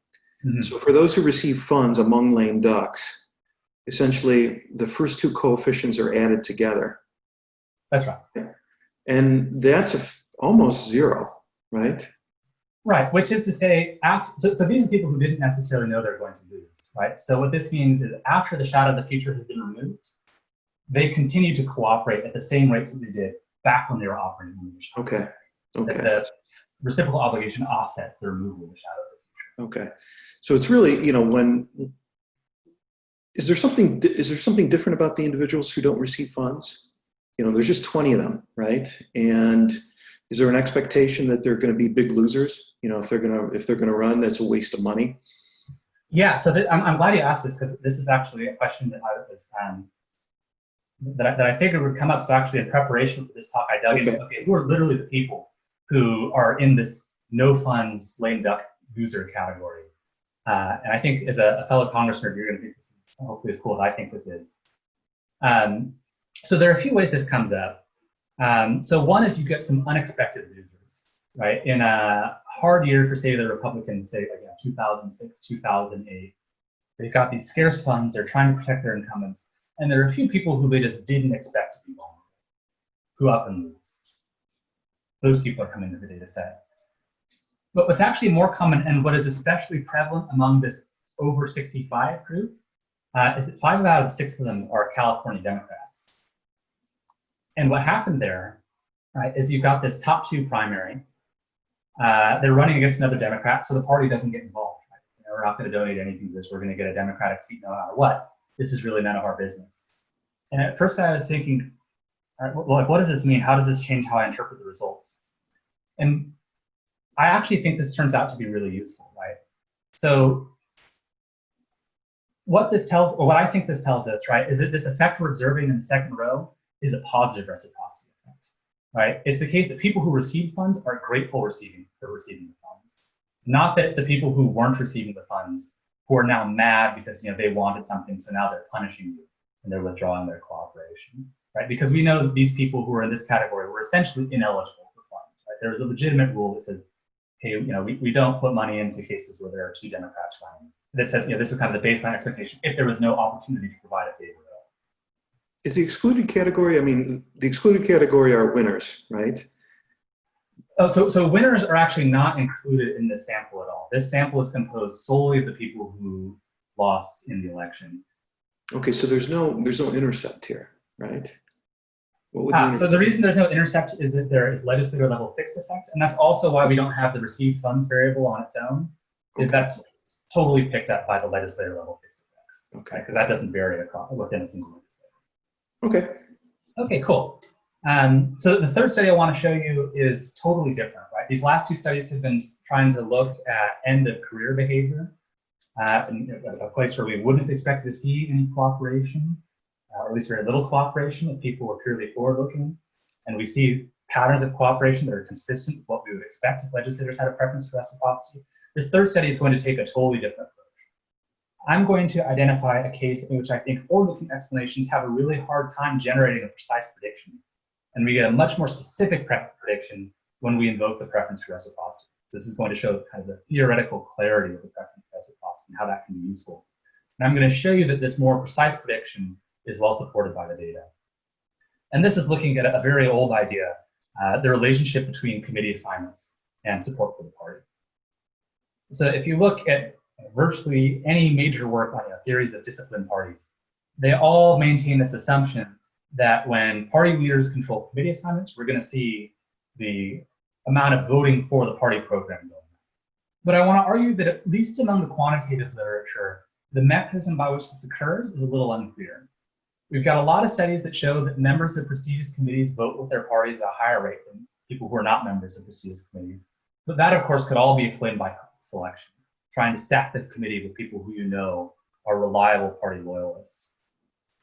Mm-hmm. So for those who receive funds among lame ducks, essentially the first two coefficients are added together. That's right. And that's almost zero, right? Right, which is to say, so these are people who didn't necessarily know they're going to lose, right? So what this means is after the shadow of the future has been removed, they continue to cooperate at the same rates that they did back when they were operating in the shadow. Okay, okay. The reciprocal obligation offsets the removal of the shadow of the future. Okay, so it's really, you know, is there something different about the individuals who don't receive funds? You know, there's just 20 of them, right? And is there an expectation that they're going to be big losers? You know, if they're going to run, that's a waste of money. Yeah, so I'm glad you asked this, because this is actually a question that I figured would come up. So actually, in preparation for this talk, I dug into, okay, who are literally the people who are in this no funds lame duck loser category? And I think as a fellow congressman, you're going to think this is hopefully as cool as I think this is. So there are a few ways this comes up. So one is you get some unexpected losers, right? In a hard year for, say, the Republicans, say, like 2006, 2008, they've got these scarce funds, they're trying to protect their incumbents, and there are a few people who they just didn't expect to be vulnerable, who up and lose. Those people are coming to the data set. But what's actually more common, and what is especially prevalent among this over 65 group, is that 5 out of 6 of them are California Democrats. And what happened there, right, is you've got this top 2 primary. They're running against another Democrat, so the party doesn't get involved. Right? You know, we're not going to donate anything to this. We're going to get a Democratic seat no matter what. This is really none of our business. And at first I was thinking, all right, well, what does this mean? How does this change how I interpret the results? And I actually think this turns out to be really useful, right? So what I think this tells us, right, is that this effect we're observing in the second row is a positive reciprocity effect, right? It's the case that people who receive funds are grateful for receiving the funds. It's not that it's the people who weren't receiving the funds who are now mad because, you know, they wanted something, so now they're punishing you and they're withdrawing their cooperation, right? Because we know that these people who are in this category were essentially ineligible for funds, right? There's a legitimate rule that says, hey, you know, we don't put money into cases where there are 2 Democrats running. That says, you know, this is kind of the baseline expectation if there was no opportunity to provide a favor at all. Is the excluded category, I mean, the excluded category are winners, right? Oh, so winners are actually not included in this sample at all. This sample is composed solely of the people who lost in the election. Okay, so there's no intercept here, right? What would So the reason there's no intercept is that there is legislator level fixed effects, and that's also why we don't have the received funds variable on its own, is that's totally picked up by the legislator level fixed effects. Okay. Because that doesn't vary within a single legislator. Okay. Okay, cool. So the third study I want to show you is totally different, right? These last 2 studies have been trying to look at end of career behavior, a place where we wouldn't have expected to see any cooperation, or at least very little cooperation if people were purely forward-looking. And we see patterns of cooperation that are consistent with what we would expect if legislators had a preference for reciprocity. This third study is going to take a totally different approach. I'm going to identify a case in which I think forward-looking explanations have a really hard time generating a precise prediction. And we get a much more specific prediction when we invoke the preference for reciprocity. This is going to show kind of the theoretical clarity of the preference for reciprocity and how that can be useful. And I'm going to show you that this more precise prediction is well supported by the data. And this is looking at a very old idea, the relationship between committee assignments and support for the party. So if you look at virtually any major work on theories of disciplined parties, they all maintain this assumption that when party leaders control committee assignments, we're going to see the amount of voting for the party program going on. But I want to argue that at least among the quantitative literature, the mechanism by which this occurs is a little unclear. We've got a lot of studies that show that members of prestigious committees vote with their parties at a higher rate than people who are not members of prestigious committees. But that, of course, could all be explained by selection, trying to stack the committee with people who you know are reliable party loyalists.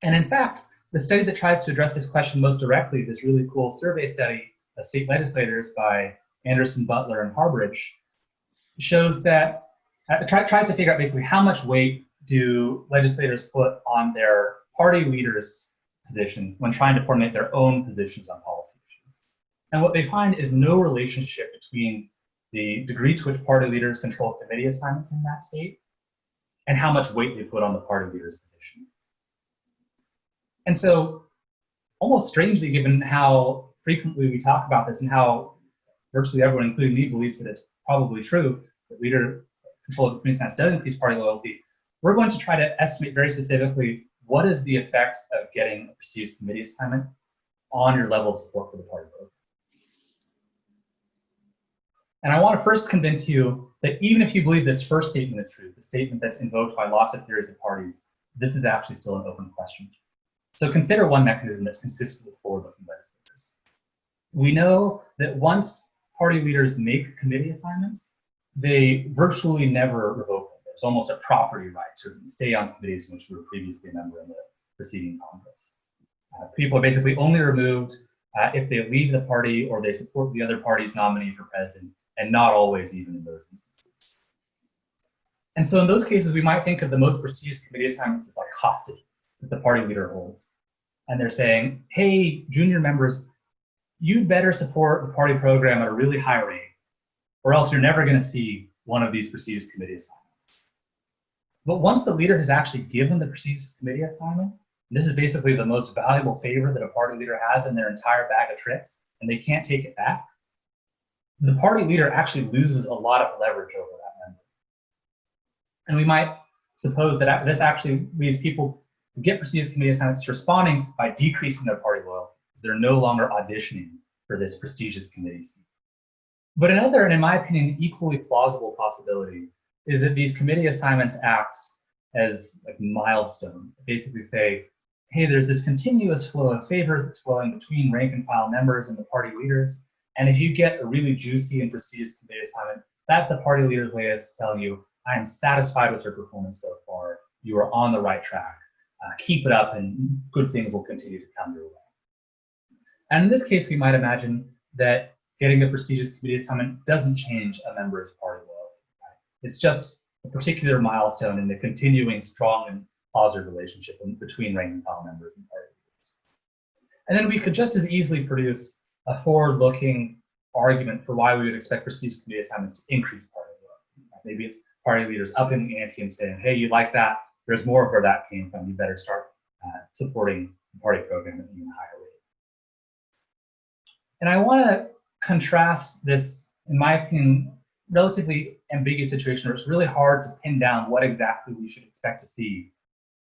And in fact, the study that tries to address this question most directly, this really cool survey study of state legislators by Anderson, Butler, and Harbridge, shows that, tries to figure out basically how much weight do legislators put on their party leaders' positions when trying to formulate their own positions on policy issues. And what they find is no relationship between the degree to which party leaders control committee assignments in that state and how much weight they put on the party leader's position. And so almost strangely, given how frequently we talk about this and how virtually everyone, including me, believes that it's probably true that leader control of committee assignments does increase party loyalty, we're going to try to estimate very specifically what is the effect of getting a prestigious committee assignment on your level of support for the party program. And I want to first convince you that even if you believe this first statement is true, the statement that's invoked by lots of theories of parties, this is actually still an open question. So consider one mechanism that's consistent with forward-looking legislators. We know that once party leaders make committee assignments, they virtually never revoke them. There's almost a property right to stay on committees in which you were previously a member in the preceding Congress. People are basically only removed if they leave the party or they support the other party's nominee for president, and not always even in those instances. And so in those cases, we might think of the most prestigious committee assignments as like hostages that the party leader holds. And they're saying, hey, junior members, you better support the party program at a really high rate, or else you're never going to see one of these prestigious committee assignments. But once the leader has actually given the prestigious committee assignment, this is basically the most valuable favor that a party leader has in their entire bag of tricks, and they can't take it back, the party leader actually loses a lot of leverage over that member. And we might suppose that this actually leads people who get prestigious committee assignments to responding by decreasing their party loyalty, because they're no longer auditioning for this prestigious committee seat. But another, and in my opinion, equally plausible possibility is that these committee assignments act as like milestones. They basically say, hey, there's this continuous flow of favors that's flowing between rank and file members and the party leaders. And if you get a really juicy and prestigious committee assignment, that's the party leader's way of telling you, I am satisfied with your performance so far. You are on the right track. Keep it up and good things will continue to come your way. And in this case, we might imagine that getting a prestigious committee assignment doesn't change a member's party loyalty. Right? It's just a particular milestone in the continuing strong and positive relationship between rank and file members and party leaders. And then we could just as easily produce a forward-looking argument for why we would expect prestigious committee assignments to increase party loyalty. Right? Maybe it's party leaders upping the ante and saying, hey, you like that? There's more of where that came from. You better start supporting the party program at an even higher rate. And I want to contrast this, in my opinion, relatively ambiguous situation where it's really hard to pin down what exactly we should expect to see.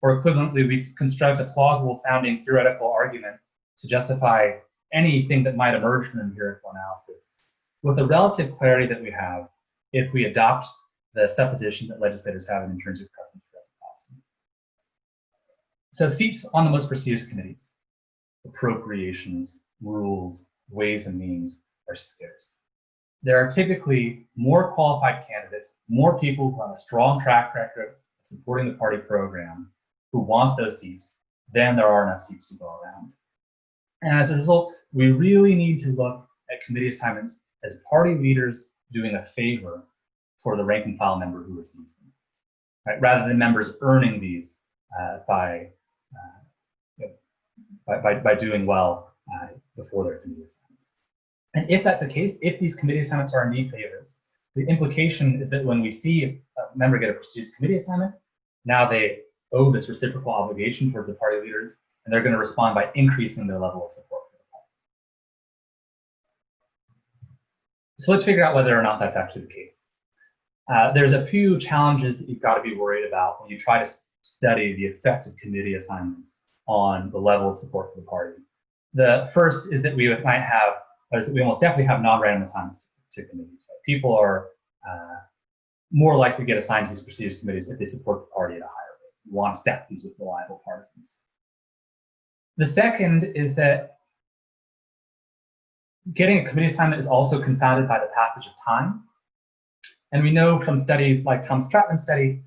Or equivalently, we could construct a plausible sounding theoretical argument to justify anything that might emerge from empirical analysis with the relative clarity that we have if we adopt the supposition that legislators have an intrinsic preference for reciprocity. So seats on the most prestigious committees, appropriations, rules, ways and means are scarce. There are typically more qualified candidates, more people who have a strong track record of supporting the party program who want those seats than there are enough seats to go around. And as a result, we really need to look at committee assignments as party leaders doing a favor for the rank and file member who receives them, right? Rather than members earning these by doing well before their committee assignments. And if that's the case, if these committee assignments are indeed favors, the implication is that when we see a member get a prestigious committee assignment, now they owe this reciprocal obligation towards the party leaders, and they're going to respond by increasing their level of support for the party. So let's figure out whether or not that's actually the case. There's a few challenges that you've got to be worried about when you try to study the effect of committee assignments on the level of support for the party. The first is that we might have, or is that we almost definitely have non-random assignments to committees. Right? People are more likely to get assigned to these prestigious committees if they support the party at a higher rate. We want to stack these with reliable partisans. The second is that getting a committee assignment is also confounded by the passage of time. And we know from studies like Tom Stratman's study,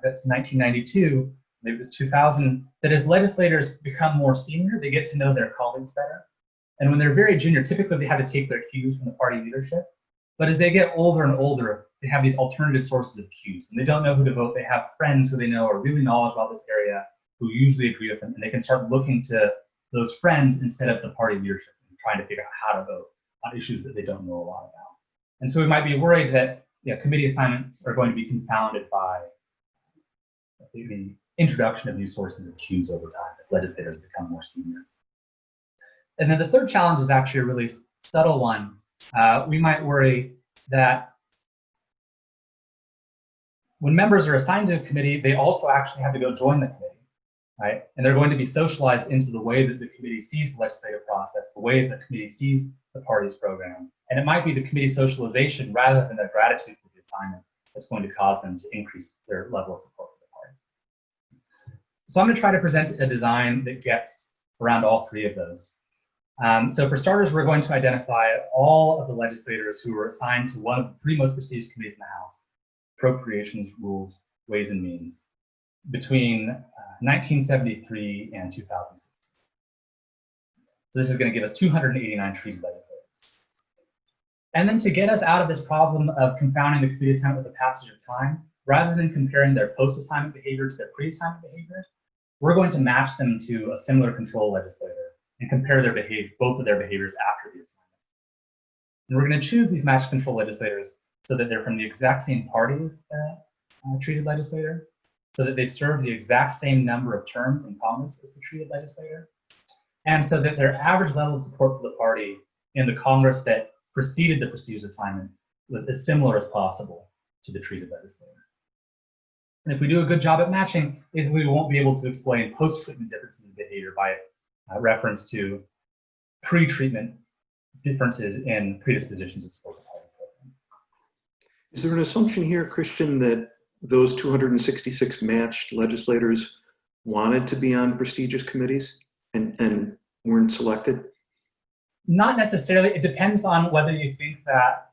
that's 1992, maybe it was 2000, that as legislators become more senior, they get to know their colleagues better. And when they're very junior, typically they have to take their cues from the party leadership. But as they get older and older, they have these alternative sources of cues. And they don't know who to vote. They have friends who they know are really knowledgeable about this area who usually agree with them. And they can start looking to those friends instead of the party leadership and trying to figure out how to vote on issues that they don't know a lot about. And so we might be worried that committee assignments are going to be confounded by the introduction of new sources of cues over time as legislators become more senior. And then the third challenge is actually a really subtle one. We might worry that when members are assigned to a committee, they also actually have to go join the committee, right? And they're going to be socialized into the way that the committee sees the legislative process, the way that the committee sees the party's program. And it might be the committee socialization rather than their gratitude for the assignment that's going to cause them to increase their level of support for the party. So I'm going to try to present a design that gets around all three of those. So for starters, we're going to identify all of the legislators who were assigned to one of the three most prestigious committees in the House: Appropriations, Rules, Ways and Means, between 1973 and 2006. So this is going to give us 289 treated legislators. And then to get us out of this problem of confounding the committee assignment with the passage of time, rather than comparing their post-assignment behavior to their pre-assignment behavior, we're going to match them to a similar control legislator and compare their behavior, both of their behaviors after the assignment. And we're going to choose these matched control legislators so that they're from the exact same party as the treated legislator, so that they've served the exact same number of terms in Congress as the treated legislator, and so that their average level of support for the party in the Congress that preceded the prestigious assignment was as similar as possible to the treated legislator. And if we do a good job at matching, is we won't be able to explain post-treatment differences in behavior by reference to pre-treatment differences in predispositions to support the party program. Is there an assumption here, Christian, that those 266 matched legislators wanted to be on prestigious committees and weren't selected? Not necessarily. It depends on whether you think that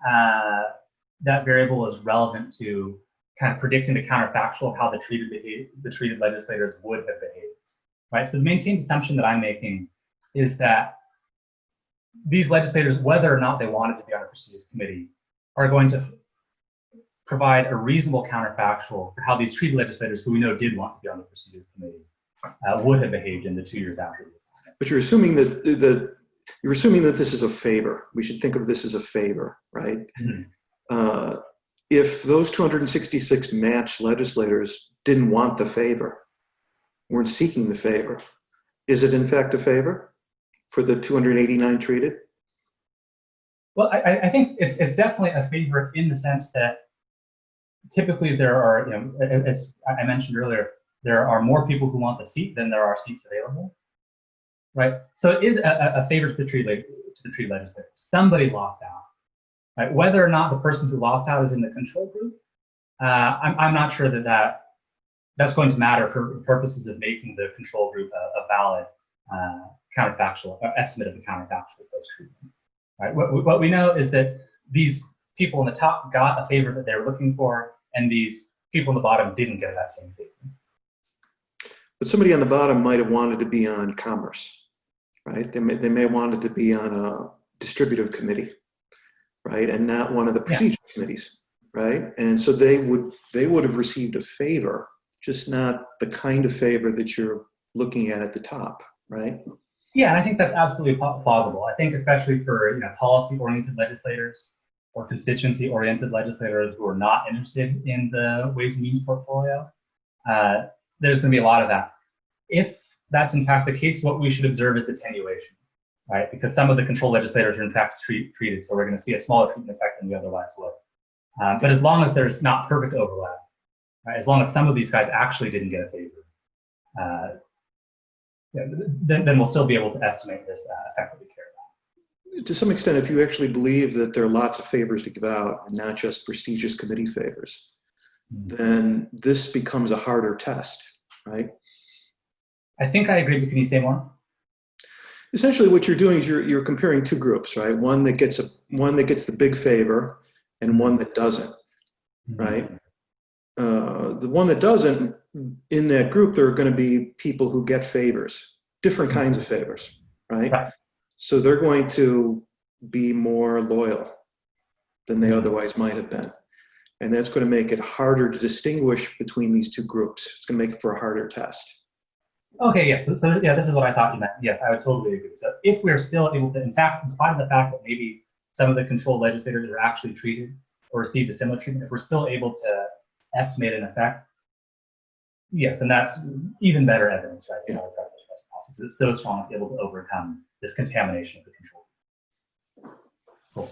that variable is relevant to kind of predicting the counterfactual of how the treated legislators would have behaved, right? So the maintained assumption that I'm making is that these legislators, whether or not they wanted to be on a prestigious committee, are going to provide a reasonable counterfactual for how these treated legislators, who we know did want to be on the prestigious committee, would have behaved in the 2 years after the assignment. But you're assuming that this is a favor. We should think of this as a favor, right? Mm-hmm. If those 266 matched legislators didn't want the favor, weren't seeking the favor, is it in fact a favor for the 289 treated? Well, I think it's definitely a favor in the sense that typically there are, as I mentioned earlier, there are more people who want the seat than there are seats available, right? So it is a favor to the treated legislator. Somebody lost out, right? Whether or not the person who lost out is in the control group, I'm not sure that that's going to matter for purposes of making the control group a valid counterfactual estimate of the counterfactual post-treatment. Right? What we know is that these people in the top got a favor that they were looking for, and these people in the bottom didn't get that same favor. But somebody on the bottom might have wanted to be on commerce, right? They may have wanted to be on a distributive committee, right, and not one of the procedure committees, right? And so they would have received a favor, just not the kind of favor that you're looking at the top, right? Yeah, and I think that's absolutely plausible. I think especially for policy-oriented legislators or constituency-oriented legislators who are not interested in the Ways and Means portfolio, there's going to be a lot of that. If that's in fact the case, what we should observe is attenuation, right? Because some of the control legislators are in fact treated, so we're going to see a smaller treatment effect than we otherwise would. But as long as there's not perfect overlap, right, as long as some of these guys actually didn't get a favor, then we'll still be able to estimate this effect that we care about. To some extent, if you actually believe that there are lots of favors to give out and not just prestigious committee favors, then this becomes a harder test, right? I think I agree, but can you say more? Essentially, what you're doing is you're comparing two groups, right? One that gets the big favor and one that doesn't, right? The one that doesn't, in that group, there are going to be people who get favors, different kinds of favors, right? So they're going to be more loyal than they otherwise might have been. And that's going to make it harder to distinguish between these two groups. It's going to make it for a harder test. Okay, yes. So yeah, this is what I thought you meant. Yes, I would totally agree. So if we're still able to, in fact, in spite of the fact that maybe some of the control legislators are actually treated or received a similar treatment, if we're still able to estimate an effect, yes, and that's even better evidence, right? Yeah. reciprocity because it's so strong it's able to overcome this contamination of the control. Cool.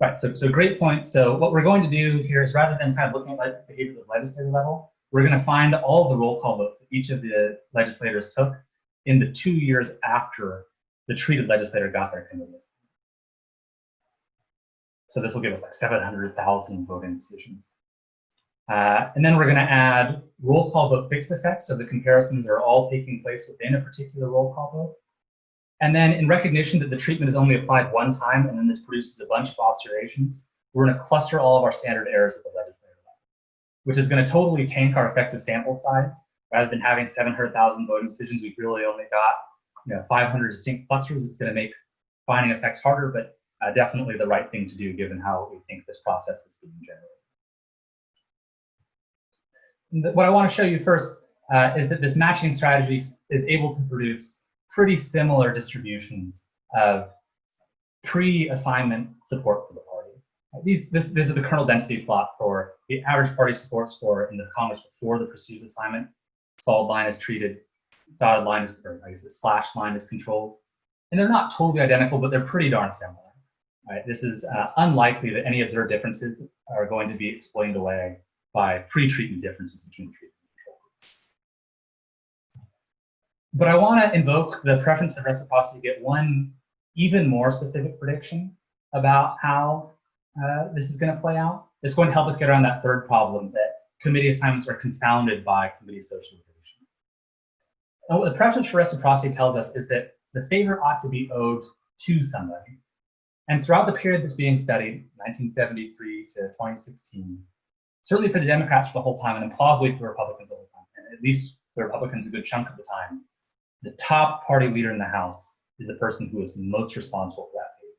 Right, so great point. So what we're going to do here is rather than kind of looking at behavior at the legislative level, we're going to find all the roll call votes that each of the legislators took in the 2 years after the treated legislator got their committee assignment. So this will give us like 700,000 voting decisions. And then we're going to add roll call vote fixed effects, so the comparisons are all taking place within a particular roll call vote. And then in recognition that the treatment is only applied one time and then this produces a bunch of observations, we're going to cluster all of our standard errors at the legislator level, which is going to totally tank our effective sample size. Rather than having 700,000 voting decisions, we've really only got 500 distinct clusters. It's going to make finding effects harder, but definitely the right thing to do given how we think this process is being generated. What I want to show you first is that this matching strategy is able to produce pretty similar distributions of pre-assignment support for the party. This is the kernel density plot for the average party support score in the Congress before the prestigious assignment. Solid line is treated, dotted line is, or I guess the slash line is controlled. And they're not totally identical, but they're pretty darn similar. Right? This is unlikely that any observed differences are going to be explained away by pre-treatment differences between treatment and control groups. But I want to invoke the preference of reciprocity to get one even more specific prediction about how this is going to play out. It's going to help us get around that third problem that committee assignments are confounded by committee socialization. And what the preference for reciprocity tells us is that the favor ought to be owed to somebody. And throughout the period that's being studied, 1973 to 2016, certainly for the Democrats for the whole time, and then plausibly for the Republicans the whole time, and at least the Republicans a good chunk of the time, the top party leader in the House is the person who is most responsible for that favor.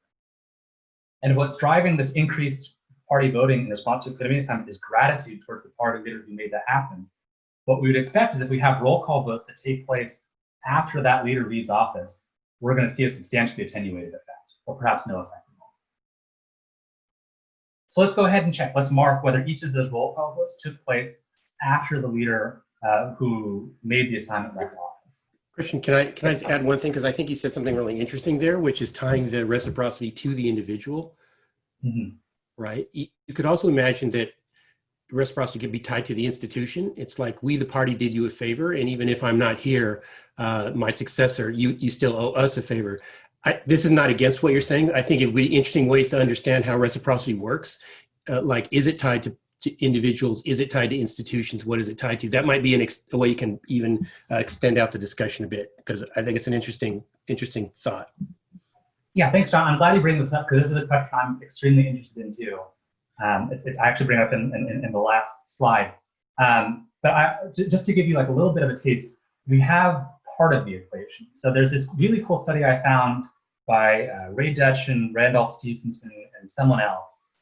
And what's driving this increased party voting in response to committee assignment is gratitude towards the party leader who made that happen. What we would expect is if we have roll call votes that take place after that leader leaves office, we're going to see a substantially attenuated effect, or perhaps no effect at all. So let's go ahead and check. Let's mark whether each of those roll call votes took place after the leader who made the assignment left office. Christian, can I just add one thing? Because I think you said something really interesting there, which is tying the reciprocity to the individual. Mm-hmm. Right? You could also imagine that reciprocity could be tied to the institution. It's like, we, the party, did you a favor, and even if I'm not here, my successor, you still owe us a favor. This is not against what you're saying. I think it would be interesting ways to understand how reciprocity works. Like, is it tied to individuals? Is it tied to institutions? What is it tied to? That might be a way you can even extend out the discussion a bit, because I think it's an interesting thought. Yeah, thanks, John. I'm glad you bring this up, because this is a question I'm extremely interested in too. I actually bring it up in the last slide. But just to give you like a little bit of a taste, we have part of the equation. So there's this really cool study I found by Ray Dutch and Randolph Stevenson and someone else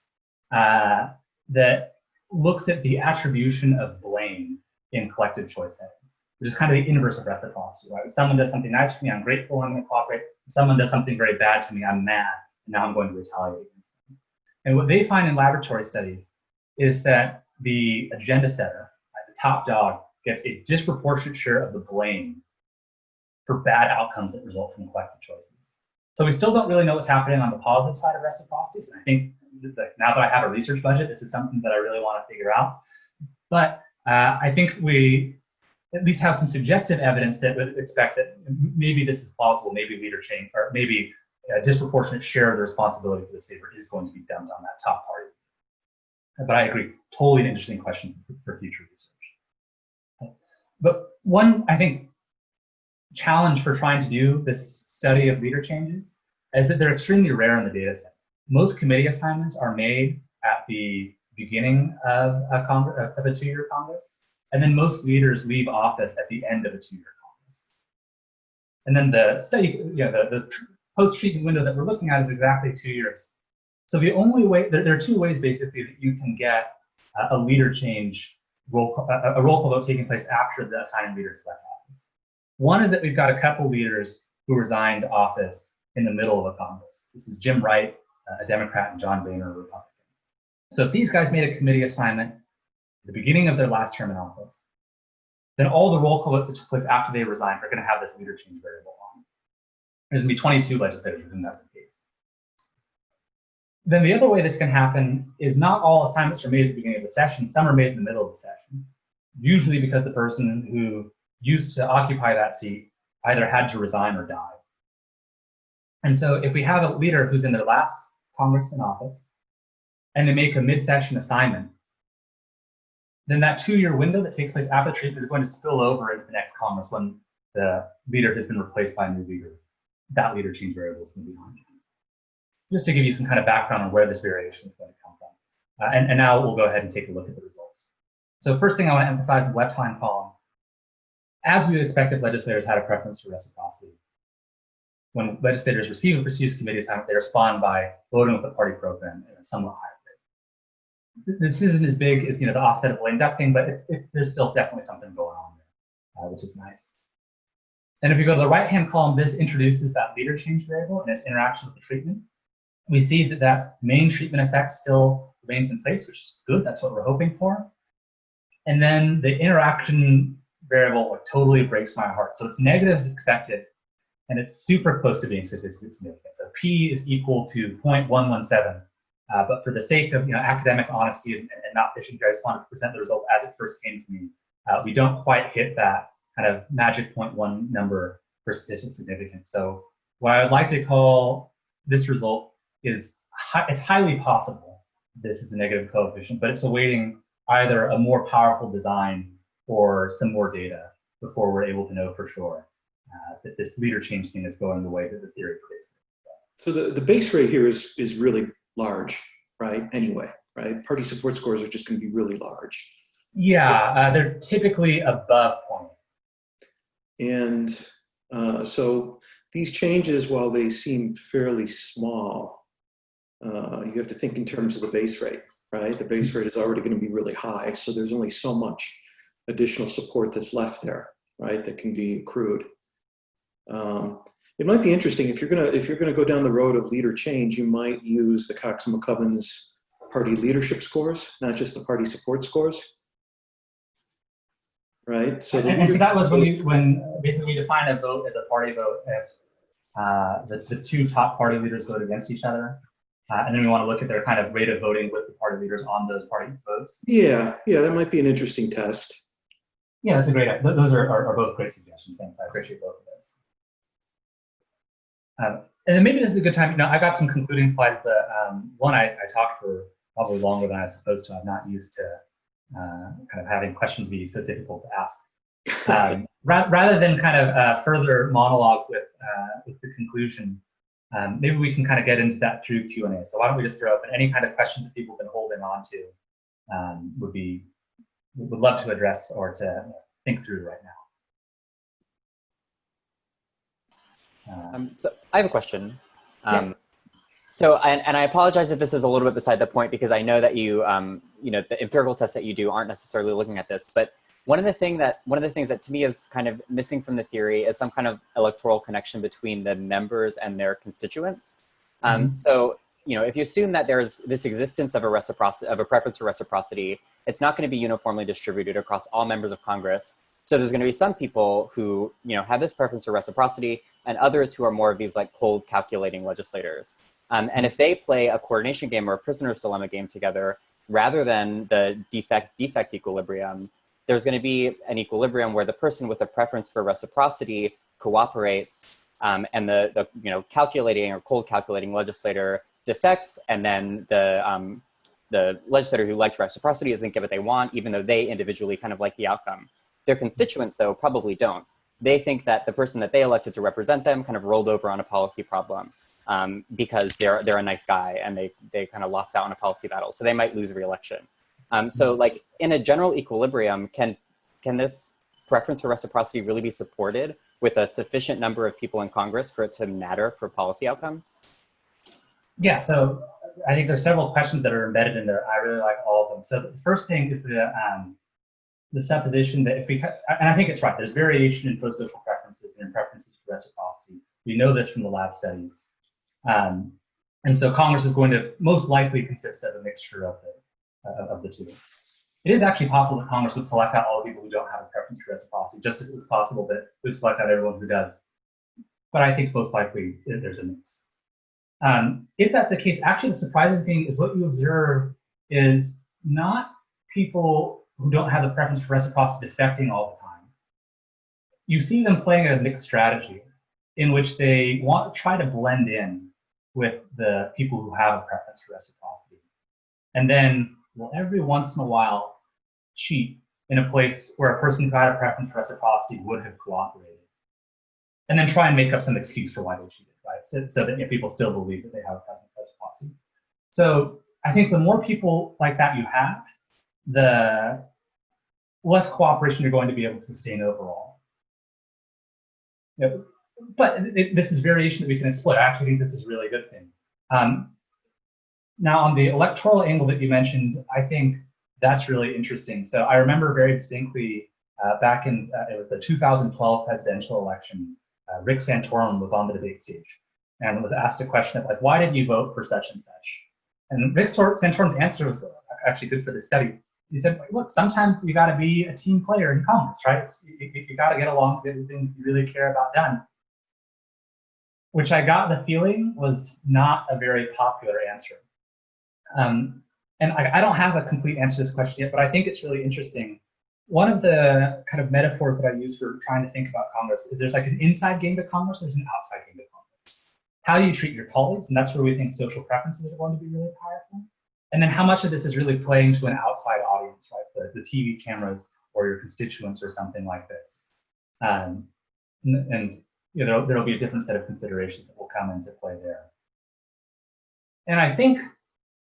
that looks at the attribution of blame in collective choice settings, which is kind of the inverse of reciprocity, right? If someone does something nice for me, I'm grateful, I'm going to cooperate. If someone does something very bad to me, I'm mad, and now I'm going to retaliate against them. And what they find in laboratory studies is that the agenda setter, the top dog, gets a disproportionate share of the blame for bad outcomes that result from collective choices. So we still don't really know what's happening on the positive side of reciprocity. So I think that now that I have a research budget, this is something that I really want to figure out. But I think we at least have some suggestive evidence that would expect that maybe this is plausible, maybe leader change, or maybe a disproportionate share of the responsibility for this favor is going to be dumped on that top party. But I agree, totally an interesting question for future research. But one, I think, challenge for trying to do this study of leader changes is that they're extremely rare in the data set. Most committee assignments are made at the beginning of a 2-year Congress, and then most leaders leave office at the end of a 2-year Congress. And then the study, the post-treatment window that we're looking at is exactly 2 years. So the only way, there are two ways basically that you can get a leader change, a roll call vote taking place after the assigning leaders left office. One is that we've got a couple leaders who resigned office in the middle of a Congress. This is Jim Wright, a Democrat, and John Boehner, a Republican. So if these guys made a committee assignment at the beginning of their last term in office, then all the roll call votes that took place after they resigned are going to have this leader change variable on. There's going to be 22 legislators within that's the case. Then the other way this can happen is not all assignments are made at the beginning of the session. Some are made in the middle of the session, usually because the person who used to occupy that seat either had to resign or die. And so if we have a leader who's in their last Congress in office and they make a mid-session assignment, then that 2-year window that takes place after the treatment is going to spill over into the next Congress when the leader has been replaced by a new leader. That leader change variable is going to be on. Just to give you some kind of background on where this variation is going to come from. And now we'll go ahead and take a look at the results. So first thing I want to emphasize in the left-hand column, as we would expect if legislators had a preference for reciprocity, when legislators receive a prestigious committee assignment, they respond by voting with the party program in a somewhat higher rate. This isn't as big as the offset of lame ducking, but there's still definitely something going on there, which is nice. And if you go to the right-hand column, this introduces that leader change variable and its interaction with the treatment. We see that that main treatment effect still remains in place, which is good. That's what we're hoping for. And then the interaction variable totally breaks my heart. So it's negative as expected, and it's super close to being statistically significant. So P is equal to 0.117. But for the sake of academic honesty and not fishing, I just wanted to present the result as it first came to me. We don't quite hit that kind of magic 0.1 number for statistical significance. So what I would like to call this result is it's highly possible this is a negative coefficient, but it's awaiting either a more powerful design or some more data before we're able to know for sure that this leader change thing is going the way that the theory predicts. So the base rate here is really large, right? Anyway, right? Party support scores are just going to be really large. Yeah, they're typically above 0. And so these changes, while they seem fairly small, you have to think in terms of the base rate, right? The base rate is already going to be really high, so there's only so much additional support that's left there, right? That can be accrued. It might be interesting if you're gonna go down the road of leader change, you might use the Cox and McCubbin's party leadership scores, not just the party support scores, right? So so that was when basically we define a vote as a party vote if the two top party leaders vote against each other, and then we want to look at their kind of rate of voting with the party leaders on those party votes. Yeah, that might be an interesting test. Yeah, that's a great. Those are both great suggestions. Thanks, I appreciate both of those. And then maybe this is a good time. I got some concluding slides, but one I talked for probably longer than I was supposed to. I'm not used to kind of having questions be so difficult to ask. Rather than kind of further monologue with the conclusion, maybe we can kind of get into that through Q&A. So why don't we just throw open any kind of questions that people have been holding on to would love to address or to think through right now. So I have a question. Yeah. So, and I apologize if this is a little bit beside the point, because I know that you, the empirical tests that you do aren't necessarily looking at this. But one of the things that to me is kind of missing from the theory is some kind of electoral connection between the members and their constituents. So, if you assume that there's this existence of a preference for reciprocity, it's not going to be uniformly distributed across all members of Congress. So there's going to be some people who, have this preference for reciprocity, and others who are more of these like cold calculating legislators. And if they play a coordination game or a prisoner's dilemma game together, rather than the defect equilibrium, there's going to be an equilibrium where the person with a preference for reciprocity cooperates, and the calculating or cold calculating legislator defects, and then the legislator who liked reciprocity doesn't get what they want, even though they individually kind of like the outcome. Their constituents, though, probably don't. They think that the person that they elected to represent them kind of rolled over on a policy problem because they're a nice guy and they kind of lost out on a policy battle. So they might lose re-election. So like in a general equilibrium, can this preference for reciprocity really be supported with a sufficient number of people in Congress for it to matter for policy outcomes? Yeah, so I think there's several questions that are embedded in there. I really like all of them. So the first thing is the supposition that and I think it's right, there's variation in pro-social preferences and in preferences for reciprocity. We know this from the lab studies. And so Congress is going to most likely consist of a mixture of the two. it is actually possible that Congress would select out all the people who don't have a preference for reciprocity, just as it's possible that it would select out everyone who does. But I think most likely there's a mix. If that's the case, actually the surprising thing is what you observe is not people who don't have the preference for reciprocity defecting all the time. You see them playing a mixed strategy in which they want to try to blend in with the people who have a preference for reciprocity. And then, well, every once in a while, cheat in a place where a person who had a preference for reciprocity would have cooperated. And then try and make up some excuse for why they cheated, right? So that people still believe that they have a preference for reciprocity. So I think the more people like that you have, the less cooperation you're going to be able to sustain overall. But this is variation that we can exploit. I actually think this is a really good thing. Now, on the electoral angle that you mentioned, I think that's really interesting. So I remember very distinctly back in, it was the 2012 presidential election, Rick Santorum was on the debate stage and was asked a question of like, why did you vote for such and such? And Rick Santorum's answer was actually good for the study. He said, look, sometimes you got to be a team player in Congress, right? You got to get along to get the things you really care about done. Which I got the feeling was not a very popular answer. And I don't have a complete answer to this question yet, but I think it's really interesting. One of the kind of metaphors that I use for trying to think about Congress is there's like an inside game to Congress, there's an outside game to Congress. How do you treat your colleagues? And that's where we think social preferences are going to be really powerful. And then how much of this is really playing to an outside audience, right? The TV cameras or your constituents or something like this. And you know, there'll be a different set of considerations that will come into play there. And I think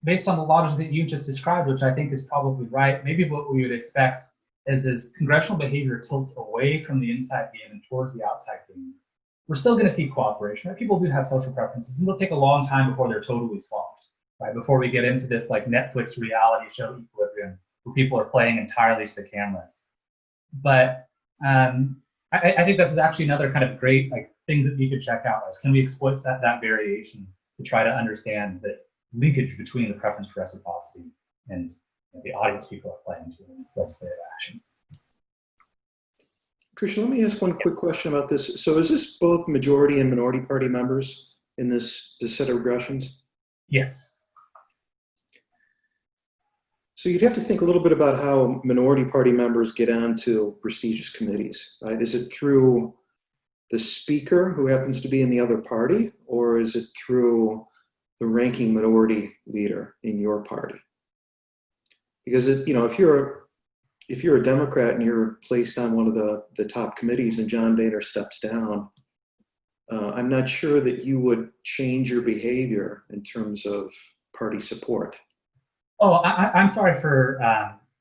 based on the logic that you just described, which I think is probably right, maybe what we would expect is congressional behavior tilts away from the inside game and towards the outside game. We're still going to see cooperation, right? People do have social preferences, and it'll take a long time before they're totally swamped, right? Before we get into this like Netflix reality show equilibrium, where people are playing entirely to the cameras. But I think this is actually another kind of great like thing that we could check out is can we exploit that variation to try to understand the linkage between the preference for reciprocity and the audience people are playing to legislative action. Christian, let me ask one quick question about this. So is this both majority and minority party members in this set of regressions? Yes. So you'd have to think a little bit about how minority party members get onto prestigious committees, right? Is it through the speaker who happens to be in the other party, or is it through the ranking minority leader in your party? Because you know, if you're a Democrat and you're placed on one of the top committees and John Boehner steps down, I'm not sure that you would change your behavior in terms of party support. Oh, I'm sorry for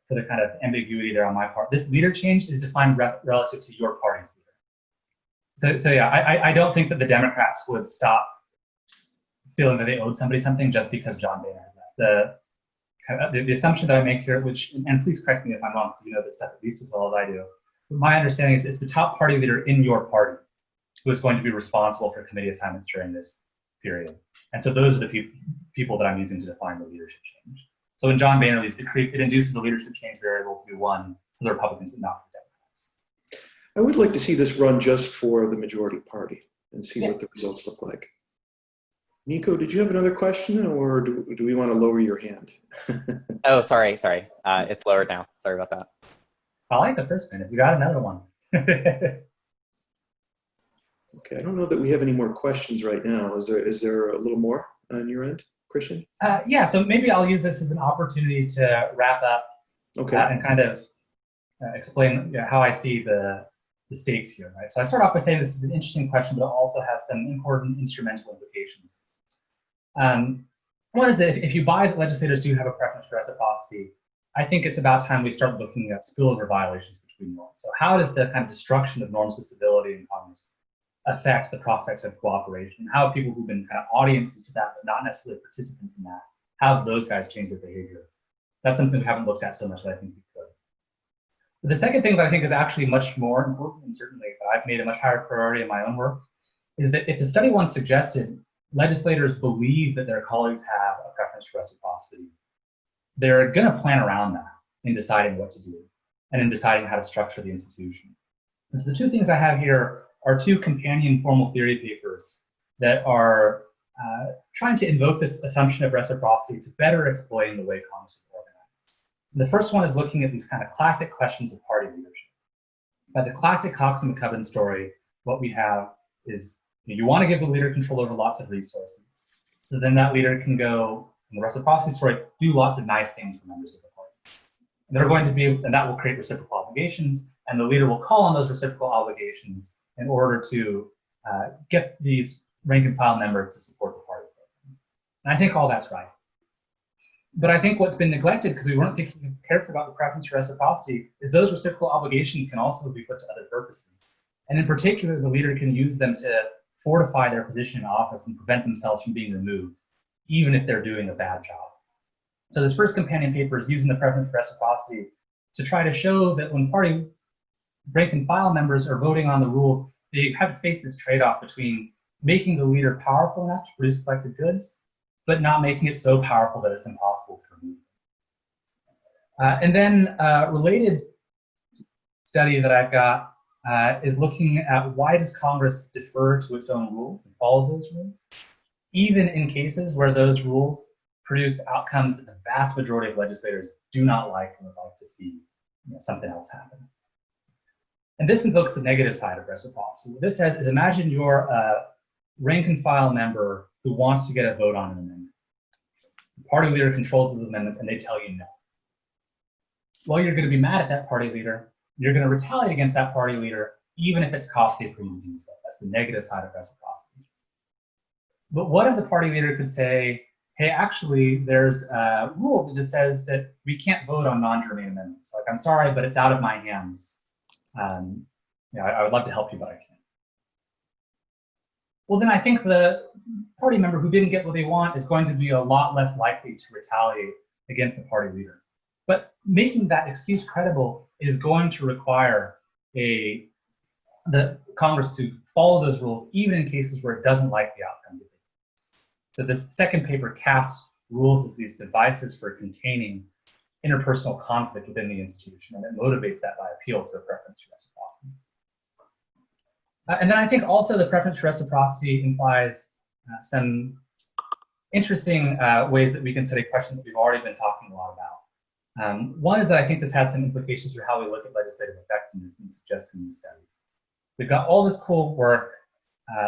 the kind of ambiguity there on my part. This leader change is defined relative to your party's leader. So yeah, I don't think that the Democrats would stop feeling that they owed somebody something just because John Boehner left. The assumption that I make here, which, and please correct me if I'm wrong, because you know this stuff at least as well as I do, but my understanding is it's the top party leader in your party who is going to be responsible for committee assignments during this period. And so those are the people that I'm using to define the leadership change. So when John Boehner leaves, it induces a leadership change variable to be one for the Republicans, but not for Democrats. I would like to see this run just for the majority party and see what the results look like. Nico, did you have another question, or do we want to lower your hand? Oh, sorry. It's lowered now. Sorry about that. I like the first one. If you got another one. Okay, I don't know that we have any more questions right now. Is there a little more on your end, Christian? Yeah, so maybe I'll use this as an opportunity to wrap up and kind of explain how I see the stakes here, right? So I start off by saying this is an interesting question, but it also has some important instrumental implications. One is that if you buy that legislators do have a preference for reciprocity, I think it's about time we start looking at spillover violations between norms. So how does the kind of destruction of norms of civility in Congress affect the prospects of cooperation? How have people who've been kind of audiences to that, but not necessarily participants in that, how have those guys changed their behavior? That's something we haven't looked at so much, but I think we could. But the second thing that I think is actually much more important, and certainly I've made a much higher priority in my own work, is that if the study once suggested legislators believe that their colleagues have a preference for reciprocity, they're going to plan around that in deciding what to do and in deciding how to structure the institution. And so the two things I have here are two companion formal theory papers that are trying to invoke this assumption of reciprocity to better explain the way Congress is organized. So the first one is looking at these kind of classic questions of party leadership. By the classic Cox and McCubbin story, what we have is you want to give the leader control over lots of resources. So then that leader can go, in the reciprocity story, do lots of nice things for members of the party. They're going to be, and that will create reciprocal obligations, and the leader will call on those reciprocal obligations in order to get these rank and file members to support the party program. And I think all that's right. But I think what's been neglected, because we weren't thinking carefully about the preference for reciprocity, is those reciprocal obligations can also be put to other purposes. And in particular, the leader can use them to fortify their position in office and prevent themselves from being removed, even if they're doing a bad job. So this first companion paper is using the preference for reciprocity to try to show that when party rank and file members are voting on the rules, they have to face this trade-off between making the leader powerful enough to produce collected goods, but not making it so powerful that it's impossible to remove them. And then a related study that I've got is looking at why does Congress defer to its own rules and follow those rules, even in cases where those rules produce outcomes that the vast majority of legislators do not like and would like to see something else happen. And this invokes the negative side of reciprocity. What this says is, imagine you're a rank and file member who wants to get a vote on an amendment. The party leader controls those amendments and they tell you no. Well, you're going to be mad at that party leader. You're going to retaliate against that party leader, even if it's costly for you to do so. That's the negative side of reciprocity. But what if the party leader could say, hey, actually, there's a rule that just says that we can't vote on non-germane amendments. Like, I'm sorry, but it's out of my hands. I would love to help you, but I can't. Well, then I think the party member who didn't get what they want is going to be a lot less likely to retaliate against the party leader. But making that excuse credible is going to require the Congress to follow those rules, even in cases where it doesn't like the outcome. So this second paper casts rules as these devices for containing interpersonal conflict within the institution, and it motivates that by appeal to a preference for reciprocity. And then I think also the preference for reciprocity implies some interesting ways that we can study questions that we've already been talking a lot about. One is that I think this has some implications for how we look at legislative effectiveness and suggest some new studies. We've got all this cool work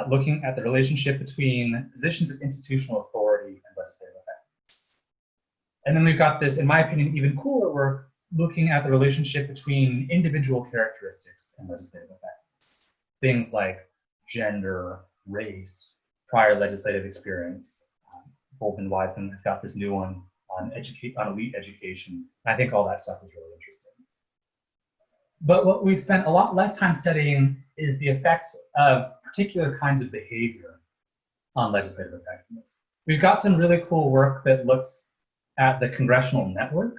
looking at the relationship between positions of institutional authority and legislative effectiveness. And then we've got this, in my opinion, even cooler work looking at the relationship between individual characteristics and legislative effectiveness. Things like gender, race, prior legislative experience. Bolton and Wiseman have got this new one on elite education. I think all that stuff is really interesting. But what we've spent a lot less time studying is the effects of particular kinds of behavior on legislative effectiveness. We've got some really cool work that looks at the congressional network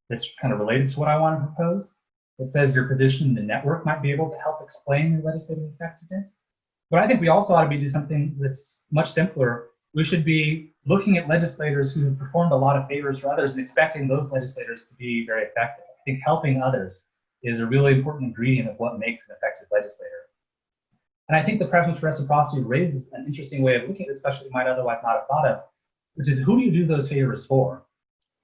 that's kind of related to what I want to propose. It says your position in the network might be able to help explain your legislative effectiveness. But I think we also ought to be doing something that's much simpler. We should be looking at legislators who have performed a lot of favors for others and expecting those legislators to be very effective. I think helping others is a really important ingredient of what makes an effective legislator. And I think the preference for reciprocity raises an interesting way of looking at this question you might otherwise not have thought of, which is who do you do those favors for?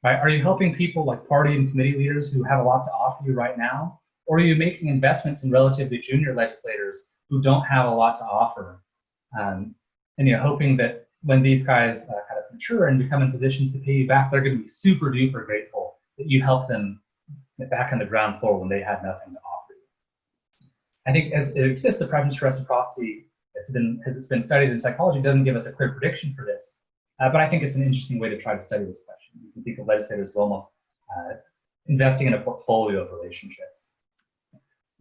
Right? Are you helping people like party and committee leaders who have a lot to offer you right now? Or are you making investments in relatively junior legislators who don't have a lot to offer? And hoping that when these guys kind of mature and become in positions to pay you back, they're going to be super duper grateful that you helped them get back on the ground floor when they had nothing to offer you. I think as it exists, the preference for reciprocity, as it's been studied in psychology, doesn't give us a clear prediction for this. But I think it's an interesting way to try to study this question. You can think of legislators as almost investing in a portfolio of relationships.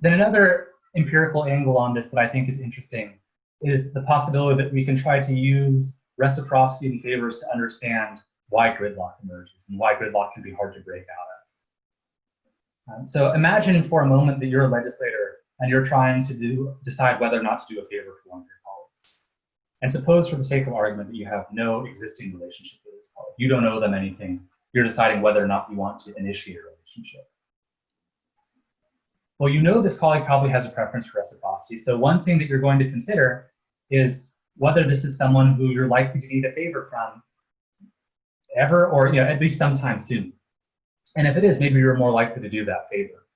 Then another empirical angle on this that I think is interesting is the possibility that we can try to use reciprocity and favors to understand why gridlock emerges and why gridlock can be hard to break out of. So imagine for a moment that you're a legislator and you're trying to decide whether or not to do a favor for one of your colleagues. And suppose for the sake of argument that you have no existing relationship with this colleague. You don't owe them anything. You're deciding whether or not you want to initiate a relationship. relationship. Well, you know this colleague probably has a preference for reciprocity. So one thing that you're going to consider is whether this is someone who you're likely to need a favor from ever, or at least sometime soon. And if it is, maybe you're more likely to do that favor.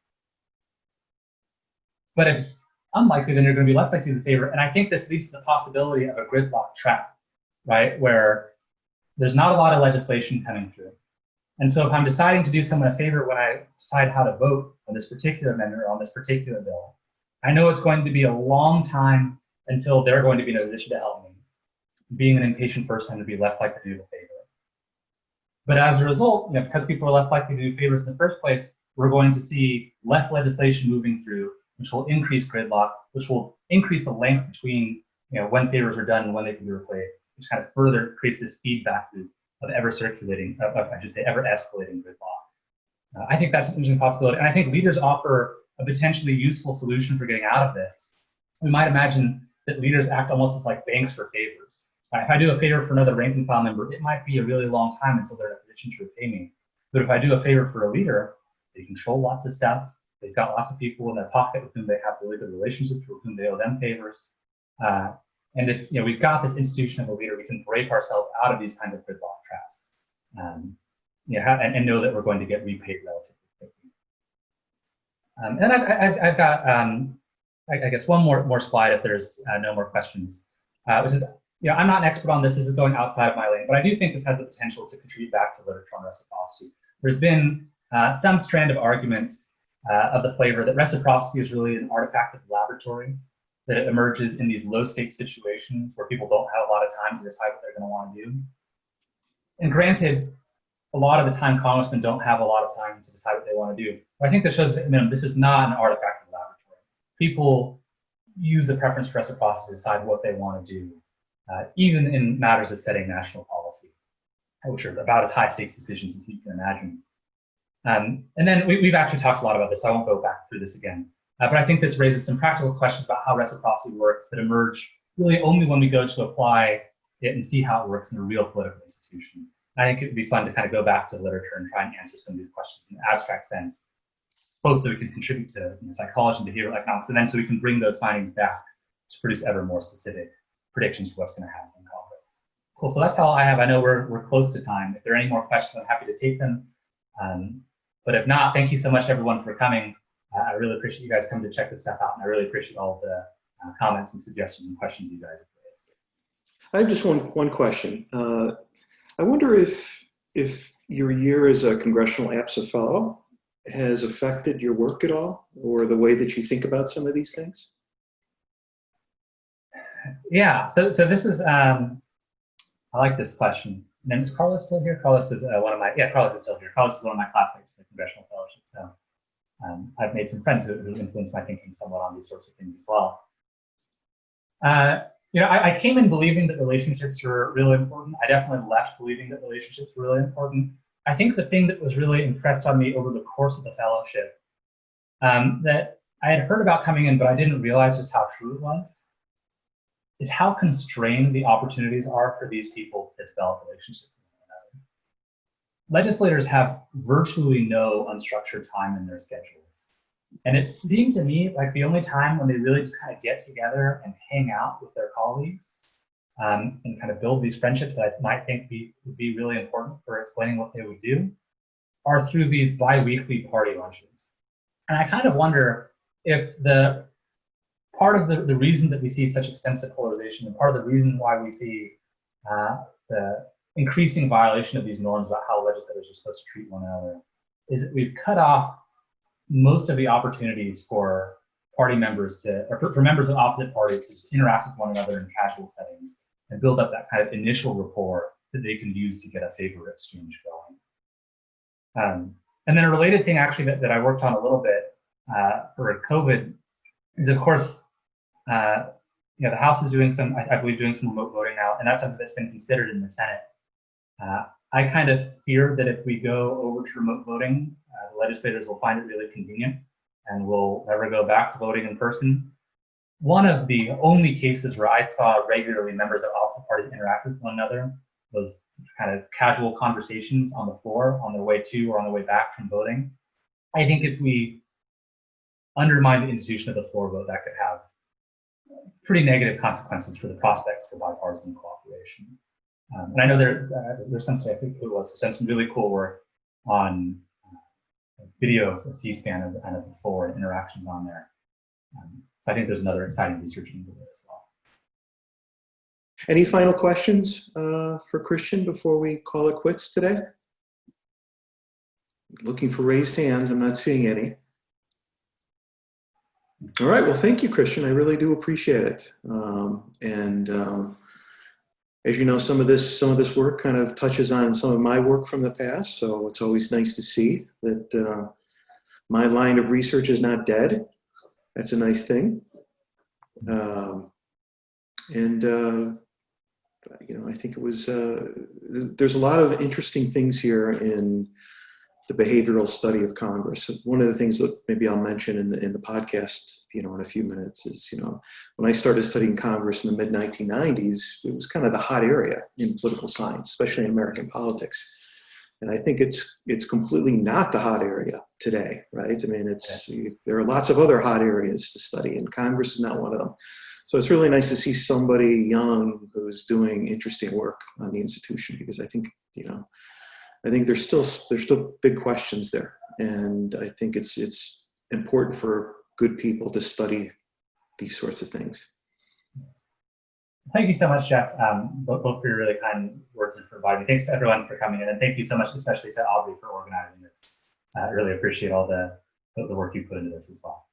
But if it's unlikely, then you're going to be less likely to do the favor. And I think this leads to the possibility of a gridlock trap, right? Where there's not a lot of legislation coming through. And so if I'm deciding to do someone a favor when I decide how to vote on this particular amendment or on this particular bill, I know it's going to be a long time until they're going to be in a position to help me. Being an impatient person, I'm going to be less likely to do the favor. But as a result, because people are less likely to do favors in the first place, we're going to see less legislation moving through, which will increase gridlock, which will increase the length between when favors are done and when they can be replayed, which kind of further creates this feedback loop of ever circulating, I should say, ever escalating gridlock. I think that's an interesting possibility. And I think leaders offer a potentially useful solution for getting out of this. We might imagine that leaders act almost as like banks for favors. If I do a favor for another rank and file member, it might be a really long time until they're in a position to repay me. But if I do a favor for a leader, they control lots of stuff. They've got lots of people in their pocket with whom they have really good relationships, with whom they owe them favors. And if we've got this institution of a leader, we can break ourselves out of these kinds of gridlock traps, and know that we're going to get repaid relatively quickly. And I've got, I guess, one more slide if there's no more questions, which is, I'm not an expert on this. This is going outside of my lane, but I do think this has the potential to contribute back to literature on reciprocity. There's been some strand of arguments of the flavor that reciprocity is really an artifact of the laboratory, that it emerges in these low-stake situations where people don't have a lot of time to decide what they're going to want to do. And granted, a lot of the time, congressmen don't have a lot of time to decide what they want to do. But I think that shows that this is not an artifact of the laboratory. People use the preference for reciprocity to decide what they want to do, even in matters of setting national policy, which are about as high-stakes decisions as you can imagine. And then we've actually talked a lot about this, so I won't go back through this again. But I think this raises some practical questions about how reciprocity works that emerge really only when we go to apply it and see how it works in a real political institution. I think it would be fun to kind of go back to the literature and try and answer some of these questions in an abstract sense, both so we can contribute to psychology and behavioral economics, and then so we can bring those findings back to produce ever more specific predictions for what's going to happen in Congress. Cool, so that's all I have. I know we're close to time. If there are any more questions, I'm happy to take them. But if not, thank you so much, everyone, for coming. I really appreciate you guys coming to check this stuff out, and I really appreciate all the comments and suggestions and questions you guys have raised. I have just one question. I wonder if your year as a Congressional APSA Fellow has affected your work at all, or the way that you think about some of these things? Yeah, so this is, I like this question. And then is Carlos still here? Carlos is Carlos is still here. Carlos is one of my classmates in the Congressional Fellowship, so I've made some friends who influenced my thinking somewhat on these sorts of things as well. I came in believing that relationships were really important. I definitely left believing that relationships were really important. I think the thing that was really impressed on me over the course of the fellowship, that I had heard about coming in, but I didn't realize just how true it was, is how constrained the opportunities are for these people to develop relationships with one another. Legislators have virtually no unstructured time in their schedules. And it seems to me like the only time when they really just kind of get together and hang out with their colleagues and kind of build these friendships that I might think would be really important for explaining what they would do are through these bi-weekly party lunches. And I kind of wonder if part of the reason that we see such extensive polarization, and part of the reason why we see the increasing violation of these norms about how legislators are supposed to treat one another, is that we've cut off most of the opportunities for party members or for members of opposite parties to just interact with one another in casual settings and build up that kind of initial rapport that they can use to get a favor exchange going. And then a related thing actually that I worked on a little bit for COVID is, of course, the House is doing I believe doing some remote voting now, and that's something that's been considered in the Senate. I kind of fear that if we go over to remote voting, the legislators will find it really convenient and will never go back to voting in person. One of the only cases where I saw regularly members of opposite parties interact with one another was kind of casual conversations on the floor on their way to or on their way back from voting. I think if we undermine the institution of the floor vote, that could have pretty negative consequences for the prospects for bipartisan cooperation. And I know there's some, I think it was, done some really cool work on videos of C-SPAN and of the floor and interactions on there. So I think there's another exciting research into it as well. Any final questions for Christian before we call it quits today? Looking for raised hands. I'm not seeing any. All right. Well, thank you, Christian. I really do appreciate it. As you know, some of this work kind of touches on some of my work from the past. So it's always nice to see that my line of research is not dead. That's a nice thing. You know, I think it was, there's a lot of interesting things here in the behavioral study of Congress. One of the things that maybe I'll mention in the podcast, you know, in a few minutes is, you know, when I started studying Congress in the mid-1990s, it was kind of the hot area in political science, especially in American politics. And I think it's completely not the hot area today, right? I mean, there are lots of other hot areas to study, and Congress is not one of them. So it's really nice to see somebody young who's doing interesting work on the institution, because I think, you know, I think there's still big questions there, and I think it's important for good people to study these sorts of things. Thank you so much, Jeff, both for your really kind words and for inviting me. Thanks to everyone for coming in, and thank you so much, especially to Aubrey, for organizing this. I really appreciate all the work you put into this as well.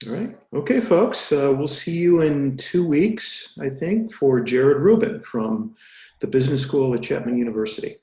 All right. Okay, folks. We'll see you in 2 weeks, I think, for Jared Rubin from the Business School at Chapman University.